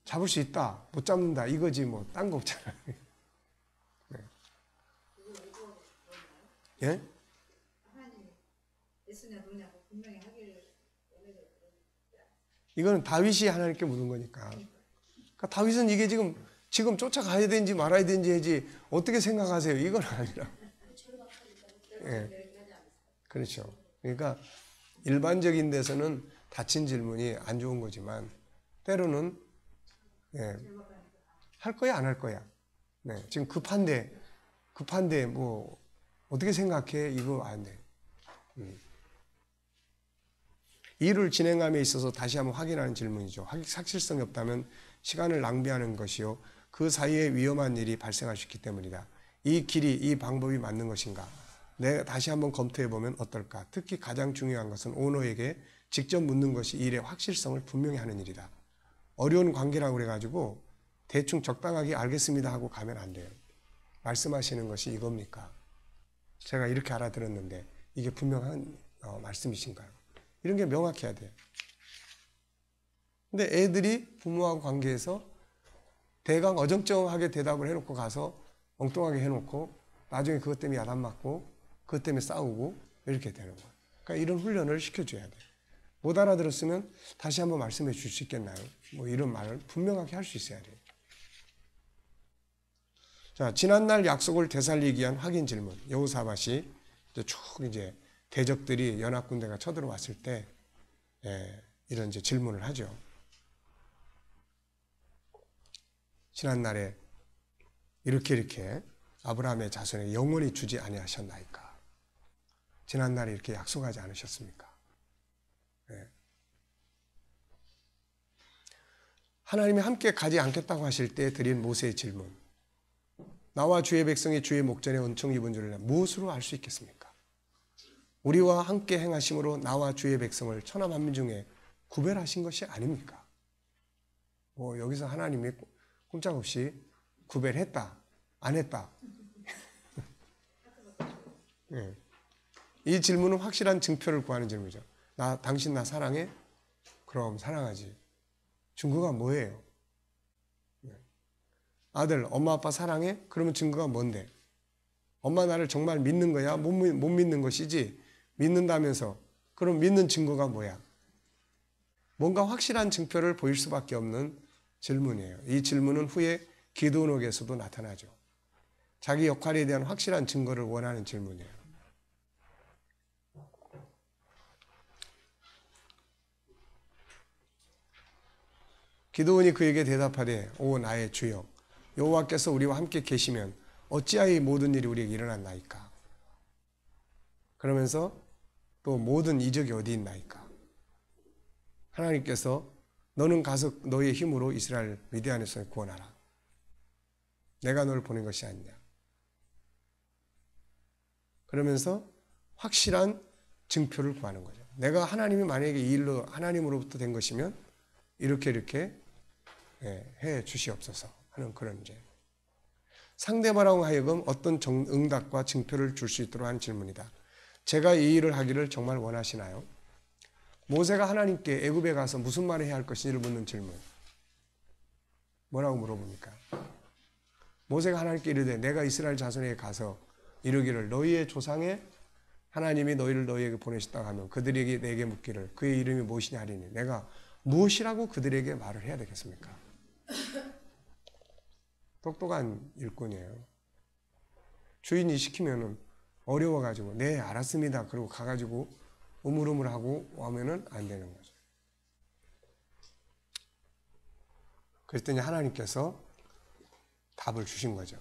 잡을 수 있다, 못 잡는다 이거지 뭐 딴 거 없잖아요. 네. 예? 이거는 다윗이 하나님께 묻은 거니까. 그러니까 다윗은 이게 지금 쫓아가야 되는지 말아야 되는지 해지 어떻게 생각하세요? 이건 아니라. 예. 그렇죠. 그러니까 일반적인 데서는 닫힌 질문이 안 좋은 거지만 때로는 예, 할 거야 안 할 거야. 네, 지금 급한데 뭐 어떻게 생각해? 이거 안 돼. 일을 진행함에 있어서 다시 한번 확인하는 질문이죠. 확실성이 없다면 시간을 낭비하는 것이요, 그 사이에 위험한 일이 발생할 수 있기 때문이다. 이 길이, 이 방법이 맞는 것인가? 내가 다시 한번 검토해 보면 어떨까? 특히 가장 중요한 것은 오너에게 직접 묻는 것이 일의 확실성을 분명히 하는 일이다. 어려운 관계라고 그래가지고 대충 적당하게 알겠습니다 하고 가면 안 돼요. 말씀하시는 것이 이겁니까? 제가 이렇게 알아들었는데 이게 분명한 말씀이신가요? 이런 게 명확해야 돼요. 근데 애들이 부모하고 관계에서 대강 어정쩡하게 대답을 해놓고 가서 엉뚱하게 해놓고 나중에 그것 때문에 야단 맞고 그것 때문에 싸우고 이렇게 되는 거예요. 그러니까 이런 훈련을 시켜줘야 돼요. 못 알아들었으면 다시 한번 말씀해 줄 수 있겠나요? 뭐 이런 말을 분명하게 할 수 있어야 돼요. 자, 지난날 약속을 되살리기 위한 확인 질문. 여호사밧이 이제 대적들이 연합군대가 쳐들어왔을 때 이런 이제 질문을 하죠. 지난날에 이렇게 아브라함의 자손에 영원히 주지 아니하셨나이까? 지난날에 이렇게 약속하지 않으셨습니까? 하나님이 함께 가지 않겠다고 하실 때 드린 모세의 질문. 나와 주의 백성이 주의 목전에 은총 입은 줄을 무엇으로 알 수 있겠습니까? 우리와 함께 행하심으로 나와 주의 백성을 천하 만민 중에 구별하신 것이 아닙니까? 뭐 여기서 하나님이 꼼짝없이 구별했다, 안 했다. 네. 이 질문은 확실한 증표를 구하는 질문이죠. 당신 나 사랑해? 그럼 사랑하지. 증거가 뭐예요? 아들, 엄마 아빠 사랑해? 그러면 증거가 뭔데? 엄마 나를 정말 믿는 거야? 못 믿는 것이지? 믿는다면서. 그럼 믿는 증거가 뭐야? 뭔가 확실한 증표를 보일 수밖에 없는 질문이에요. 이 질문은 후에 기드온에게서도 나타나죠. 자기 역할에 대한 확실한 증거를 원하는 질문이에요. 기드온이 그에게 대답하되, 오 나의 주여, 여호와께서 우리와 함께 계시면 어찌하여 이 모든 일이 우리에게 일어났나이까? 그러면서 또 모든 이적이 어디 있나이까? 하나님께서 너는 가서 너의 힘으로 이스라엘 미디안에서 구원하라. 내가 너를 보낸 것이 아니냐. 그러면서 확실한 증표를 구하는 거죠. 내가 하나님이 만약에 이 일로 하나님으로부터 된 것이면 이렇게 해 주시옵소서 하는 그런 이제 상대방하고 하여금 어떤 응답과 증표를 줄 수 있도록 하는 질문이다. 제가 이 일을 하기를 정말 원하시나요? 모세가 하나님께 애굽에 가서 무슨 말을 해야 할 것인지를 묻는 질문. 뭐라고 물어봅니까? 모세가 하나님께 이르되 내가 이스라엘 자손에게 가서 이르기를 너희의 조상의 하나님이 너희를 너희에게 보내셨다고 하면 그들에게 내게 묻기를 그의 이름이 무엇이냐 하리니 내가 무엇이라고 그들에게 말을 해야 되겠습니까? 똑똑한 일꾼이에요. 주인이 시키면은 어려워가지고 네 알았습니다. 그러고 가가지고 우물우물하고 오면은 안 되는 거죠. 그랬더니 하나님께서 답을 주신 거죠.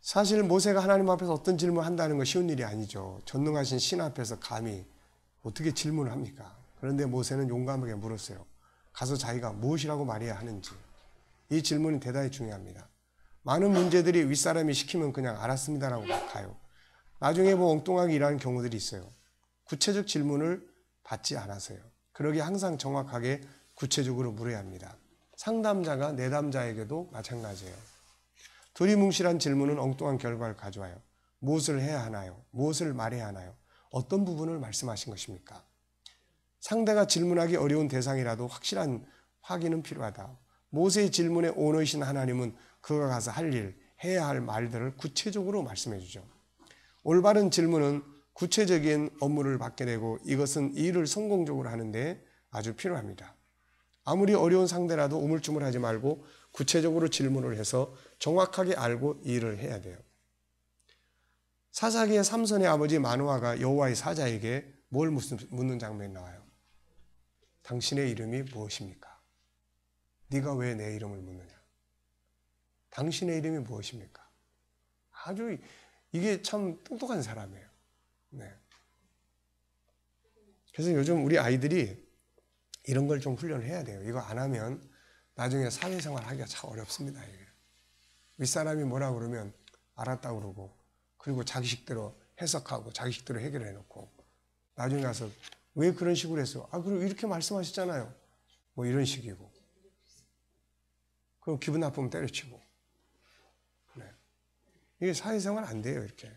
사실 모세가 하나님 앞에서 어떤 질문을 한다는 건 쉬운 일이 아니죠. 전능하신 신 앞에서 감히 어떻게 질문을 합니까? 그런데 모세는 용감하게 물었어요. 가서 자기가 무엇이라고 말해야 하는지. 이 질문이 대단히 중요합니다. 많은 문제들이 윗사람이 시키면 그냥 알았습니다라고 가요. 나중에 뭐 엉뚱하게 일하는 경우들이 있어요. 구체적 질문을 받지 않아서요. 그러기에 항상 정확하게 구체적으로 물어야 합니다. 상담자가 내담자에게도 마찬가지예요. 두리뭉실한 질문은 엉뚱한 결과를 가져와요. 무엇을 해야 하나요? 무엇을 말해야 하나요? 어떤 부분을 말씀하신 것입니까? 상대가 질문하기 어려운 대상이라도 확실한 확인은 필요하다. 모세의 질문에 오너이신 하나님은 그가 가서 할 일, 해야 할 말들을 구체적으로 말씀해 주죠. 올바른 질문은 구체적인 업무를 받게 되고 이것은 이 일을 성공적으로 하는데 아주 필요합니다. 아무리 어려운 상대라도 우물쭈물하지 말고 구체적으로 질문을 해서 정확하게 알고 이 일을 해야 돼요. 사사기의 삼손의 아버지 마노아가 여호와의 사자에게 뭘 묻는 장면이 나와요. 당신의 이름이 무엇입니까? 네가 왜 내 이름을 묻느냐? 당신의 이름이 무엇입니까? 아주 이게 참 똑똑한 사람이에요. 네. 그래서 요즘 우리 아이들이 이런 걸 좀 훈련을 해야 돼요. 이거 안 하면 나중에 사회생활 하기가 참 어렵습니다. 이게. 윗사람이 뭐라 그러면 알았다 그러고 그리고 자기식대로 해석하고 자기식대로 해결해 놓고 나중에 가서 왜 그런 식으로 했어? 아, 그리고 이렇게 말씀하셨잖아요. 뭐 이런 식이고. 그럼 기분 나쁘면 때려치고. 네. 이게 사회생활 안 돼요, 이렇게.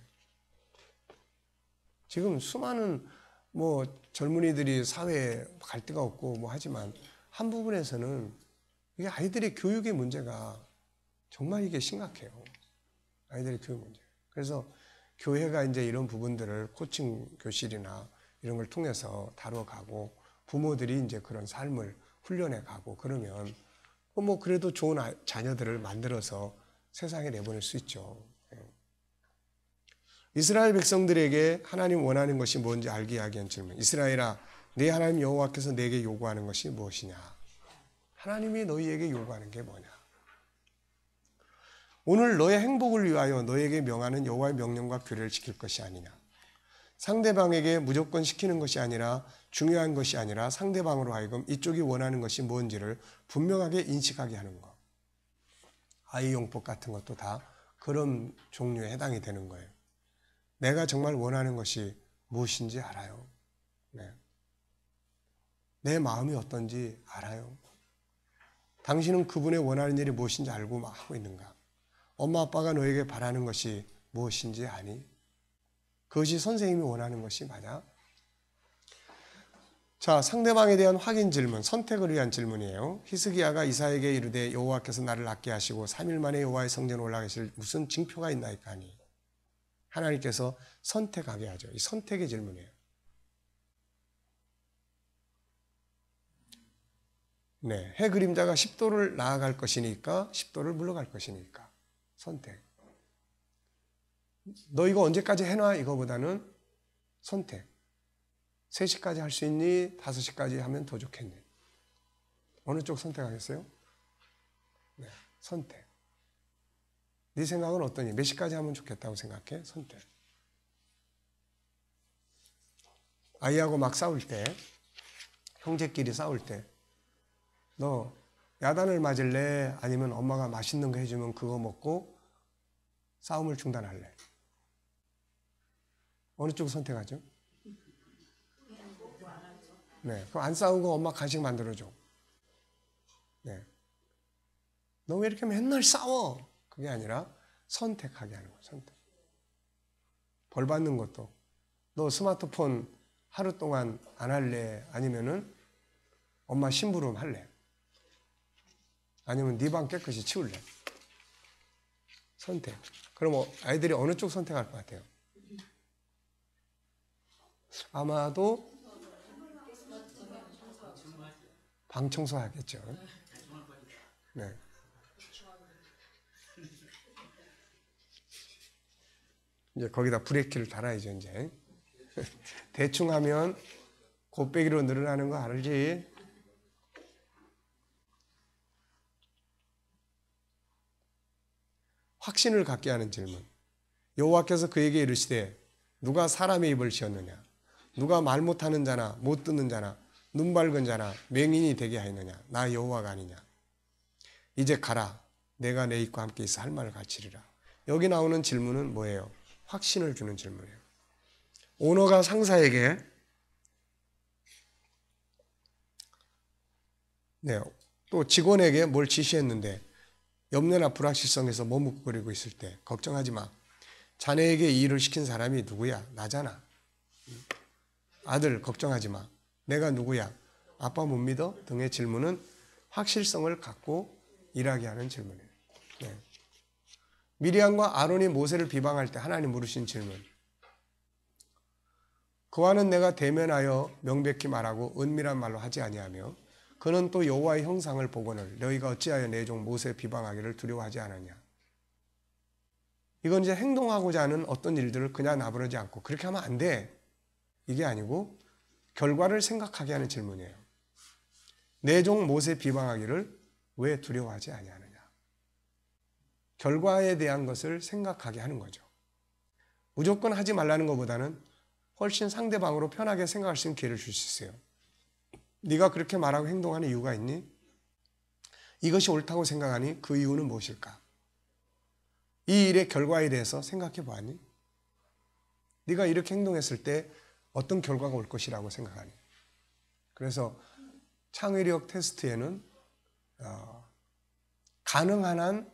지금 수많은 뭐 젊은이들이 사회에 갈 데가 없고 뭐 하지만 한 부분에서는 이게 아이들의 교육의 문제가 정말 이게 심각해요. 아이들의 교육 문제. 그래서 교회가 이제 이런 부분들을 코칭 교실이나 이런 걸 통해서 다뤄가고 부모들이 이제 그런 삶을 훈련해 가고 그러면 뭐 그래도 좋은 자녀들을 만들어서 세상에 내보낼 수 있죠. 이스라엘 백성들에게 하나님 원하는 것이 뭔지 알게 하기 위한 질문. 이스라엘아, 네 하나님 여호와께서 내게 요구하는 것이 무엇이냐? 하나님이 너희에게 요구하는 게 뭐냐? 오늘 너의 행복을 위하여 너에게 명하는 여호와의 명령과 규례를 지킬 것이 아니냐? 상대방에게 무조건 시키는 것이 아니라 중요한 것이 아니라 상대방으로 하여금 이쪽이 원하는 것이 뭔지를 분명하게 인식하게 하는 것. 아이용법 같은 것도 다 그런 종류에 해당이 되는 거예요. 내가 정말 원하는 것이 무엇인지 알아요. 네. 내 마음이 어떤지 알아요. 당신은 그분의 원하는 일이 무엇인지 알고 하고 있는가? 엄마 아빠가 너에게 바라는 것이 무엇인지 아니? 그것이 선생님이 원하는 것이 맞아? 자, 상대방에 대한 확인 질문, 선택을 위한 질문이에요. 히스기야가 이사에게 이르되 여호와께서 나를 낫게 하시고 3일 만에 여호와의 성전에 올라가실 무슨 징표가 있나이까 하니 하나님께서 선택하게 하죠. 이 선택의 질문이에요. 네, 해 그림자가 10도를 나아갈 것이니까 10도를 물러갈 것이니까 선택. 너 이거 언제까지 해놔? 이거보다는 선택. 3시까지 할 수 있니? 5시까지 하면 더 좋겠니? 어느 쪽 선택하겠어요? 네, 선택. 네 생각은 어떠니? 몇 시까지 하면 좋겠다고 생각해? 선택. 아이하고 막 싸울 때, 형제끼리 싸울 때, 너 야단을 맞을래? 아니면 엄마가 맛있는 거 해주면 그거 먹고 싸움을 중단할래? 어느 쪽 선택하죠? 네, 그럼 안 싸우고 엄마 간식 만들어줘. 네. 너 왜 이렇게 맨날 싸워? 그게 아니라 선택하게 하는 거예요. 선택. 벌 받는 것도 너 스마트폰 하루 동안 안 할래? 아니면은 엄마 심부름 할래? 아니면 네 방 깨끗이 치울래? 선택. 그럼 아이들이 어느 쪽 선택할 것 같아요? 아마도 방 청소하겠죠. 네. 이제 거기다 브레이크를 달아야죠, 이제. 대충 하면 곱빼기로 늘어나는 거 알지? 확신을 갖게 하는 질문. 여호와께서 그에게 이르시되 누가 사람의 입을 지었느냐? 누가 말 못하는 자나 못 듣는 자나 눈 밝은 자나 맹인이 되게 하였느냐? 나 여호와가 아니냐? 이제 가라. 내가 내 입과 함께 있어 할 말을 가르치리라. 여기 나오는 질문은 뭐예요? 확신을 주는 질문이에요. 오너가 상사에게 네, 또 직원에게 뭘 지시했는데 염려나 불확실성에서 머뭇거리고 있을 때 걱정하지 마. 자네에게 이 일을 시킨 사람이 누구야? 나잖아. 아들 걱정하지 마. 내가 누구야? 아빠 못 믿어? 등의 질문은 확실성을 갖고 일하게 하는 질문이에요. 네. 미리암과 아론이 모세를 비방할 때 하나님 물으신 질문. 그와는 내가 대면하여 명백히 말하고 은밀한 말로 하지 아니하며 그는 또 여호와의 형상을 보거늘 너희가 어찌하여 내 종 모세 비방하기를 두려워하지 않았냐. 이건 이제 행동하고자 하는 어떤 일들을 그냥 나부르지 않고 그렇게 하면 안 돼. 이게 아니고 결과를 생각하게 하는 질문이에요. 내 종 모세 비방하기를 왜 두려워하지 아니하느냐. 결과에 대한 것을 생각하게 하는 거죠. 무조건 하지 말라는 것보다는 훨씬 상대방으로 편하게 생각할 수 있는 기회를 줄 수 있어요. 네가 그렇게 말하고 행동하는 이유가 있니? 이것이 옳다고 생각하니 그 이유는 무엇일까? 이 일의 결과에 대해서 생각해 보았니? 네가 이렇게 행동했을 때 어떤 결과가 올 것이라고 생각하니? 그래서 창의력 테스트에는 가능한 한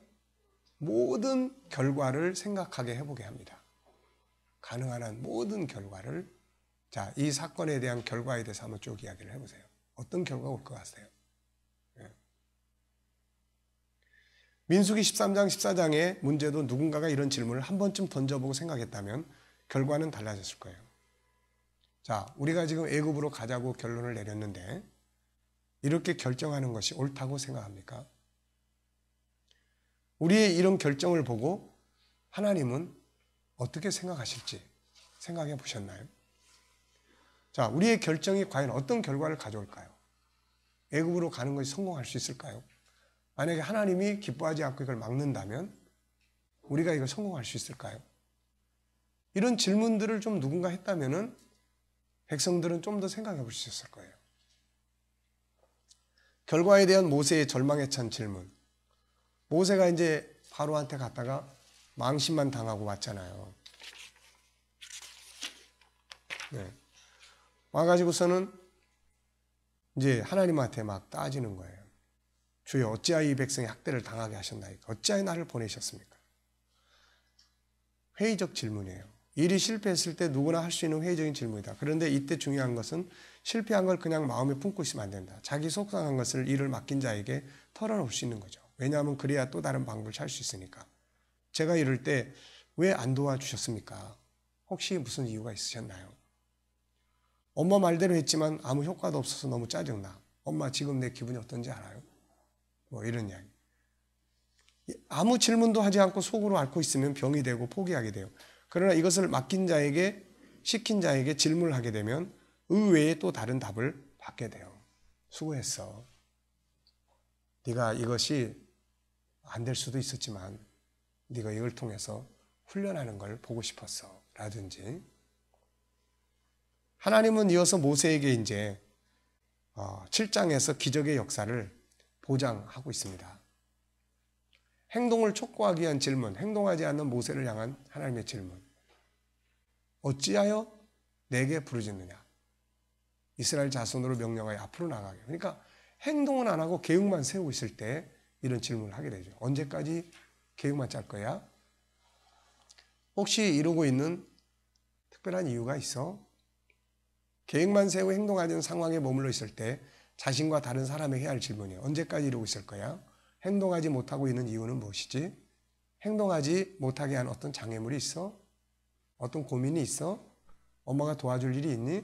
모든 결과를 생각하게 해보게 합니다. 가능한 한 모든 결과를. 자, 이 사건에 대한 결과에 대해서 한번 쭉 이야기를 해보세요. 어떤 결과가 올 것 같아요? 예. 민수기 13장 14장의 문제도 누군가가 이런 질문을 한 번쯤 던져보고 생각했다면 결과는 달라졌을 거예요. 자, 우리가 지금 애굽으로 가자고 결론을 내렸는데 이렇게 결정하는 것이 옳다고 생각합니까? 우리의 이런 결정을 보고 하나님은 어떻게 생각하실지 생각해 보셨나요? 자, 우리의 결정이 과연 어떤 결과를 가져올까요? 애굽으로 가는 것이 성공할 수 있을까요? 만약에 하나님이 기뻐하지 않고 이걸 막는다면 우리가 이걸 성공할 수 있을까요? 이런 질문들을 좀 누군가 했다면은 백성들은 좀 더 생각해 볼 수 있을 거예요. 결과에 대한 모세의 절망에 찬 질문. 모세가 이제 바로한테 갔다가 망신만 당하고 왔잖아요. 네. 와가지고서는 이제 하나님한테 막 따지는 거예요. 주여 어찌하여 이 백성이 학대를 당하게 하셨나이까? 어찌하여 나를 보내셨습니까? 회의적 질문이에요. 일이 실패했을 때 누구나 할 수 있는 회의적인 질문이다. 그런데 이때 중요한 것은 실패한 걸 그냥 마음에 품고 있으면 안 된다. 자기 속상한 것을 일을 맡긴 자에게 털어놓을 수 있는 거죠. 왜냐하면 그래야 또 다른 방법을 찾을 수 있으니까. 제가 이럴 때 왜 안 도와주셨습니까? 혹시 무슨 이유가 있으셨나요? 엄마 말대로 했지만 아무 효과도 없어서 너무 짜증나. 엄마 지금 내 기분이 어떤지 알아요? 뭐 이런 이야기. 아무 질문도 하지 않고 속으로 앓고 있으면 병이 되고 포기하게 돼요. 그러나 이것을 맡긴 자에게, 시킨 자에게 질문을 하게 되면 의외에 또 다른 답을 받게 돼요. 수고했어. 네가 이것이 안 될 수도 있었지만 네가 이걸 통해서 훈련하는 걸 보고 싶었어. 라든지. 하나님은 이어서 모세에게 이제 7장에서 기적의 역사를 보장하고 있습니다. 행동을 촉구하기 위한 질문, 행동하지 않는 모세를 향한 하나님의 질문. 어찌하여 내게 부르짖느냐? 이스라엘 자손으로 명령하여 앞으로 나가게. 그러니까 행동은 안 하고 계획만 세우고 있을 때 이런 질문을 하게 되죠. 언제까지 계획만 짤 거야? 혹시 이러고 있는 특별한 이유가 있어? 계획만 세우고 행동하지 않는 상황에 머물러 있을 때 자신과 다른 사람에게 해야 할 질문이에요. 언제까지 이러고 있을 거야? 행동하지 못하고 있는 이유는 무엇이지? 행동하지 못하게 한 어떤 장애물이 있어? 어떤 고민이 있어? 엄마가 도와줄 일이 있니?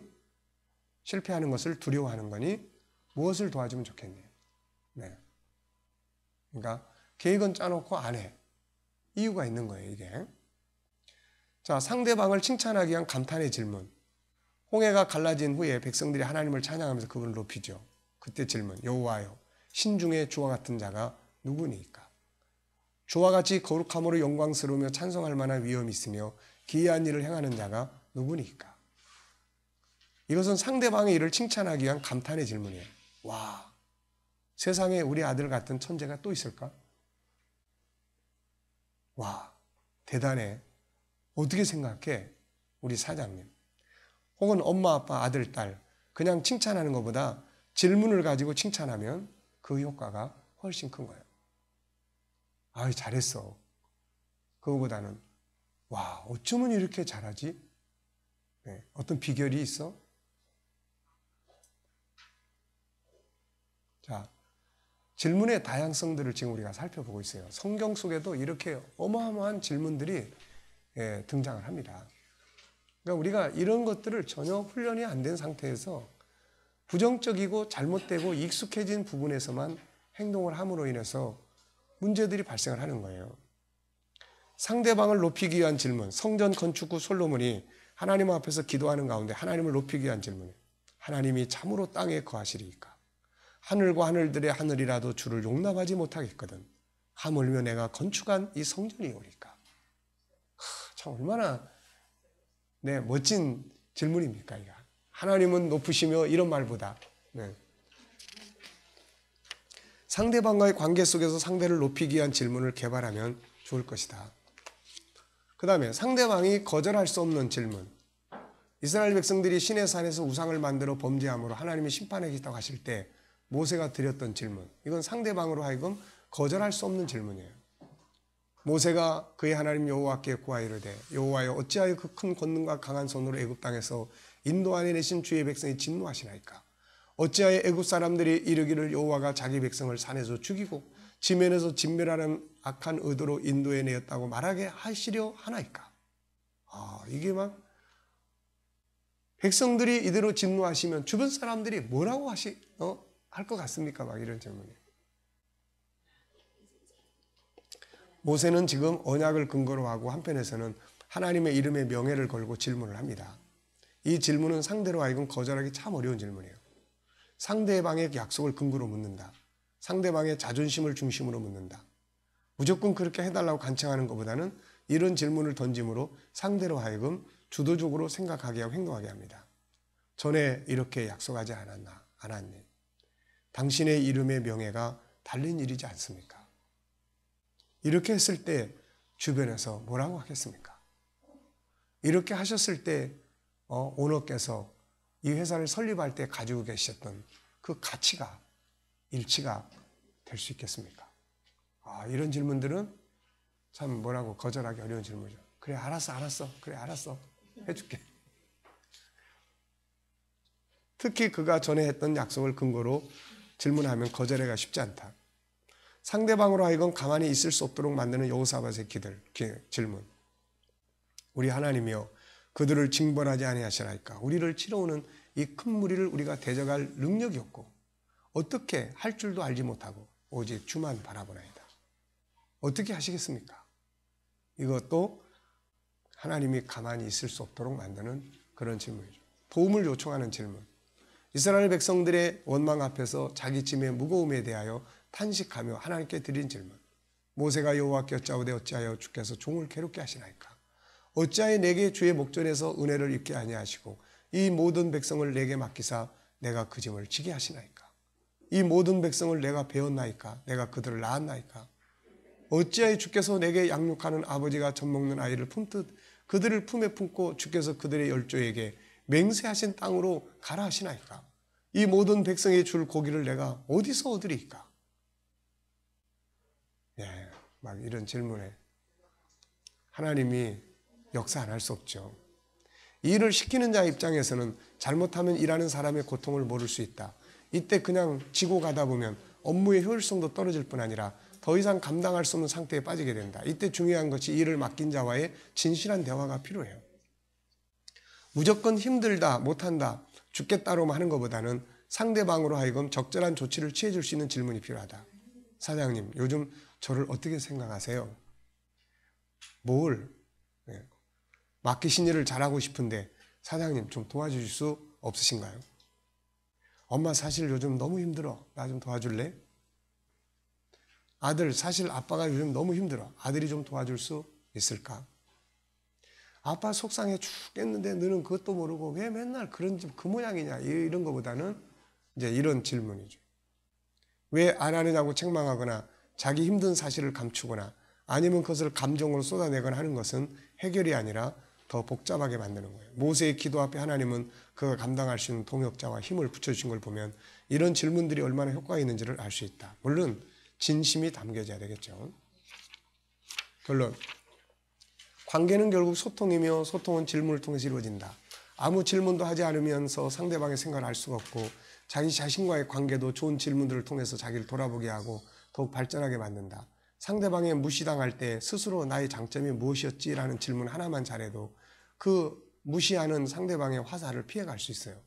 실패하는 것을 두려워하는 거니? 무엇을 도와주면 좋겠니? 네. 그러니까 계획은 짜놓고 안 해. 이유가 있는 거예요, 이게. 자, 상대방을 칭찬하기 위한 감탄의 질문. 홍해가 갈라진 후에 백성들이 하나님을 찬양하면서 그분을 높이죠. 그때 질문. 여호와여, 신중에 주와 같은 자가 누구니까? 주와 같이 거룩함으로 영광스러우며 찬송할 만한 위엄이 있으며 기이한 일을 행하는 자가 누구니까? 이것은 상대방의 일을 칭찬하기 위한 감탄의 질문이에요. 와, 세상에 우리 아들 같은 천재가 또 있을까? 와, 대단해. 어떻게 생각해? 우리 사장님. 혹은 엄마, 아빠, 아들, 딸. 그냥 칭찬하는 것보다 질문을 가지고 칭찬하면 그 효과가 훨씬 큰 거예요. 아유, 잘했어. 그거보다는 와, 어쩌면 이렇게 잘하지? 네, 어떤 비결이 있어? 자, 질문의 다양성들을 지금 우리가 살펴보고 있어요. 성경 속에도 이렇게 어마어마한 질문들이 등장을 합니다. 그러니까 우리가 이런 것들을 전혀 훈련이 안 된 상태에서 부정적이고 잘못되고 익숙해진 부분에서만 행동을 함으로 인해서 문제들이 발생을 하는 거예요. 상대방을 높이기 위한 질문, 성전 건축 후 솔로몬이 하나님 앞에서 기도하는 가운데 하나님을 높이기 위한 질문이에요. 하나님이 참으로 땅에 거하시리이까? 하늘과 하늘들의 하늘이라도 주를 용납하지 못하겠거든. 하물며 내가 건축한 이 성전이 오리까? 참 얼마나 멋진 질문입니까? 이거. 하나님은 높으시며 이런 말보다 상대방과의 관계 속에서 상대를 높이기 위한 질문을 개발하면 좋을 것이다. 그 다음에 상대방이 거절할 수 없는 질문. 이스라엘 백성들이 시내 산에서 우상을 만들어 범죄함으로 하나님이 심판하겠다고 하실 때 모세가 드렸던 질문. 이건 상대방으로 하여금 거절할 수 없는 질문이에요. 모세가 그의 하나님 여호와께 구하이르되 여호와여 어찌하여 그 큰 권능과 강한 손으로 애굽 땅에서 인도하여 내신 주의 백성이 진노하시나이까? 어찌하여 애굽 사람들이 이르기를 여호와가 자기 백성을 산에서 죽이고 지면에서 진멸하는 악한 의도로 인도해 내었다고 말하게 하시려 하나이까? 이게 막 백성들이 이대로 진노하시면 주변 사람들이 뭐라고 할 것 같습니까? 막 이런 질문이에요. 모세는 지금 언약을 근거로 하고 한편에서는 하나님의 이름의 명예를 걸고 질문을 합니다. 이 질문은 상대로 하여금 거절하기 참 어려운 질문이에요. 상대방의 약속을 근거로 묻는다. 상대방의 자존심을 중심으로 묻는다. 무조건 그렇게 해달라고 간청하는 것보다는 이런 질문을 던짐으로 상대로 하여금 주도적으로 생각하게 하고 행동하게 합니다. 전에 이렇게 약속하지 않았나? 하나님, 당신의 이름의 명예가 달린 일이지 않습니까? 이렇게 했을 때 주변에서 뭐라고 하겠습니까? 이렇게 하셨을 때 오너께서 이 회사를 설립할 때 가지고 계셨던 그 가치가 일치가 될 수 있겠습니까? 이런 질문들은 참 거절하기 어려운 질문이죠. 그래 알았어. 그래 알았어. 해줄게. 특히 그가 전에 했던 약속을 근거로 질문하면 거절하기가 쉽지 않다. 상대방으로 하여금 가만히 있을 수 없도록 만드는 여호사밧의 질문. 우리 하나님이여 그들을 징벌하지 아니하시나이까? 우리를 치러오는 이 큰 무리를 우리가 대적할 능력이 없고 어떻게 할 줄도 알지 못하고 오직 주만 바라보나이다. 어떻게 하시겠습니까? 이것도 하나님이 가만히 있을 수 없도록 만드는 그런 질문이죠. 도움을 요청하는 질문. 이스라엘 백성들의 원망 앞에서 자기 짐의 무거움에 대하여 탄식하며 하나님께 드린 질문. 모세가 여호와께 여짜오되 어찌하여 주께서 종을 괴롭게 하시나이까? 어찌하여 내게 주의 목전에서 은혜를 입게 아니하시고 이 모든 백성을 내게 맡기사 내가 그 짐을 지게 하시나이까? 이 모든 백성을 내가 배웠나이까? 내가 그들을 낳았나이까? 어찌하여 주께서 내게 양육하는 아버지가 젖먹는 아이를 품듯 그들을 품에 품고 주께서 그들의 열조에게 맹세하신 땅으로 가라 하시나이까? 이 모든 백성이 줄 고기를 내가 어디서 얻으리이까? 막 이런 질문에 하나님이 역사 안 할 수 없죠. 이 일을 시키는 자 입장에서는 잘못하면 일하는 사람의 고통을 모를 수 있다. 이때 그냥 지고 가다 보면 업무의 효율성도 떨어질 뿐 아니라 더 이상 감당할 수 없는 상태에 빠지게 된다. 이때 중요한 것이 일을 맡긴 자와의 진실한 대화가 필요해요. 무조건 힘들다, 못한다, 죽겠다로만 하는 것보다는 상대방으로 하여금 적절한 조치를 취해 줄 수 있는 질문이 필요하다. 사장님, 요즘 저를 어떻게 생각하세요? 맡기신 일을 잘하고 싶은데 사장님 좀 도와주실 수 없으신가요? 엄마 사실 요즘 너무 힘들어. 나 좀 도와줄래? 아들 사실 아빠가 요즘 너무 힘들어. 아들이 좀 도와줄 수 있을까? 아빠 속상해 죽겠는데 너는 그것도 모르고 왜 맨날 그런 그 모양이냐 이런 것보다는 이제 이런 질문이죠. 왜 안 하느냐고 책망하거나 자기 힘든 사실을 감추거나 아니면 그것을 감정으로 쏟아내거나 하는 것은 해결이 아니라 더 복잡하게 만드는 거예요. 모세의 기도 앞에 하나님은 그가 감당할 수 있는 동역자와 힘을 붙여주신 걸 보면 이런 질문들이 얼마나 효과가 있는지를 알 수 있다. 물론 진심이 담겨져야 되겠죠. 결론. 관계는 결국 소통이며 소통은 질문을 통해서 이루어진다. 아무 질문도 하지 않으면서 상대방의 생각을 알 수가 없고 자기 자신과의 관계도 좋은 질문들을 통해서 자기를 돌아보게 하고 더욱 발전하게 만든다. 상대방에 무시당할 때 스스로 나의 장점이 무엇이었지라는 질문 하나만 잘해도 그 무시하는 상대방의 화살을 피해갈 수 있어요.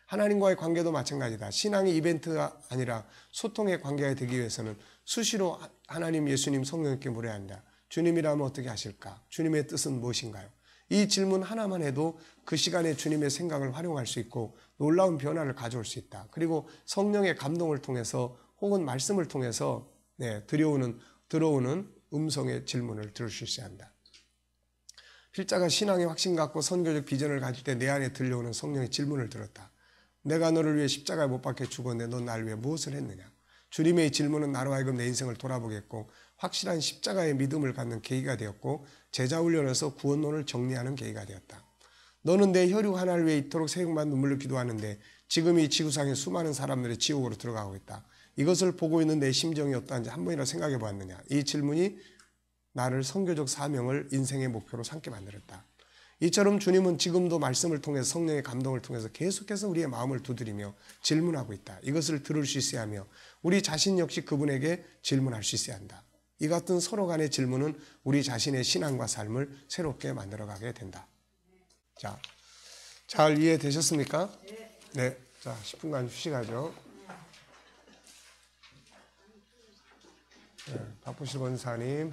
하나님과의 관계도 마찬가지다. 신앙이 이벤트가 아니라 소통의 관계가 되기 위해서는 수시로 하나님, 예수님, 성령님께 물어야 한다. 주님이라면 어떻게 하실까? 주님의 뜻은 무엇인가요? 이 질문 하나만 해도 그 시간에 주님의 생각을 활용할 수 있고 놀라운 변화를 가져올 수 있다. 그리고 성령의 감동을 통해서 혹은 말씀을 통해서 들어오는 음성의 질문을 들을 수 있어야 한다. 필자가 신앙의 확신 갖고 선교적 비전을 가질 때 내 안에 들려오는 성령의 질문을 들었다. 내가 너를 위해 십자가에 못 박혀 죽었는데 넌 나를 위해 무엇을 했느냐? 주님의 질문은 나로 하여금 내 인생을 돌아보게 했고 확실한 십자가의 믿음을 갖는 계기가 되었고 제자 훈련에서 구원론을 정리하는 계기가 되었다. 너는 내 혈육 하나를 위해 이토록 새벽만 눈물로 기도하는데 지금 이 지구상의 수많은 사람들이 지옥으로 들어가고 있다. 이것을 보고 있는 내 심정이 어떠한지 한 번이라도 생각해 보았느냐? 이 질문이 나를 선교적 사명을 인생의 목표로 삼게 만들었다. 이처럼 주님은 지금도 말씀을 통해서 성령의 감동을 통해서 계속해서 우리의 마음을 두드리며 질문하고 있다. 이것을 들을 수 있어야 하며 우리 자신 역시 그분에게 질문할 수 있어야 한다. 이 같은 서로 간의 질문은 우리 자신의 신앙과 삶을 새롭게 만들어가게 된다. 자, 잘 이해되셨습니까? 네. 자, 10분간 휴식하죠. 네, 바쁘실 권사님.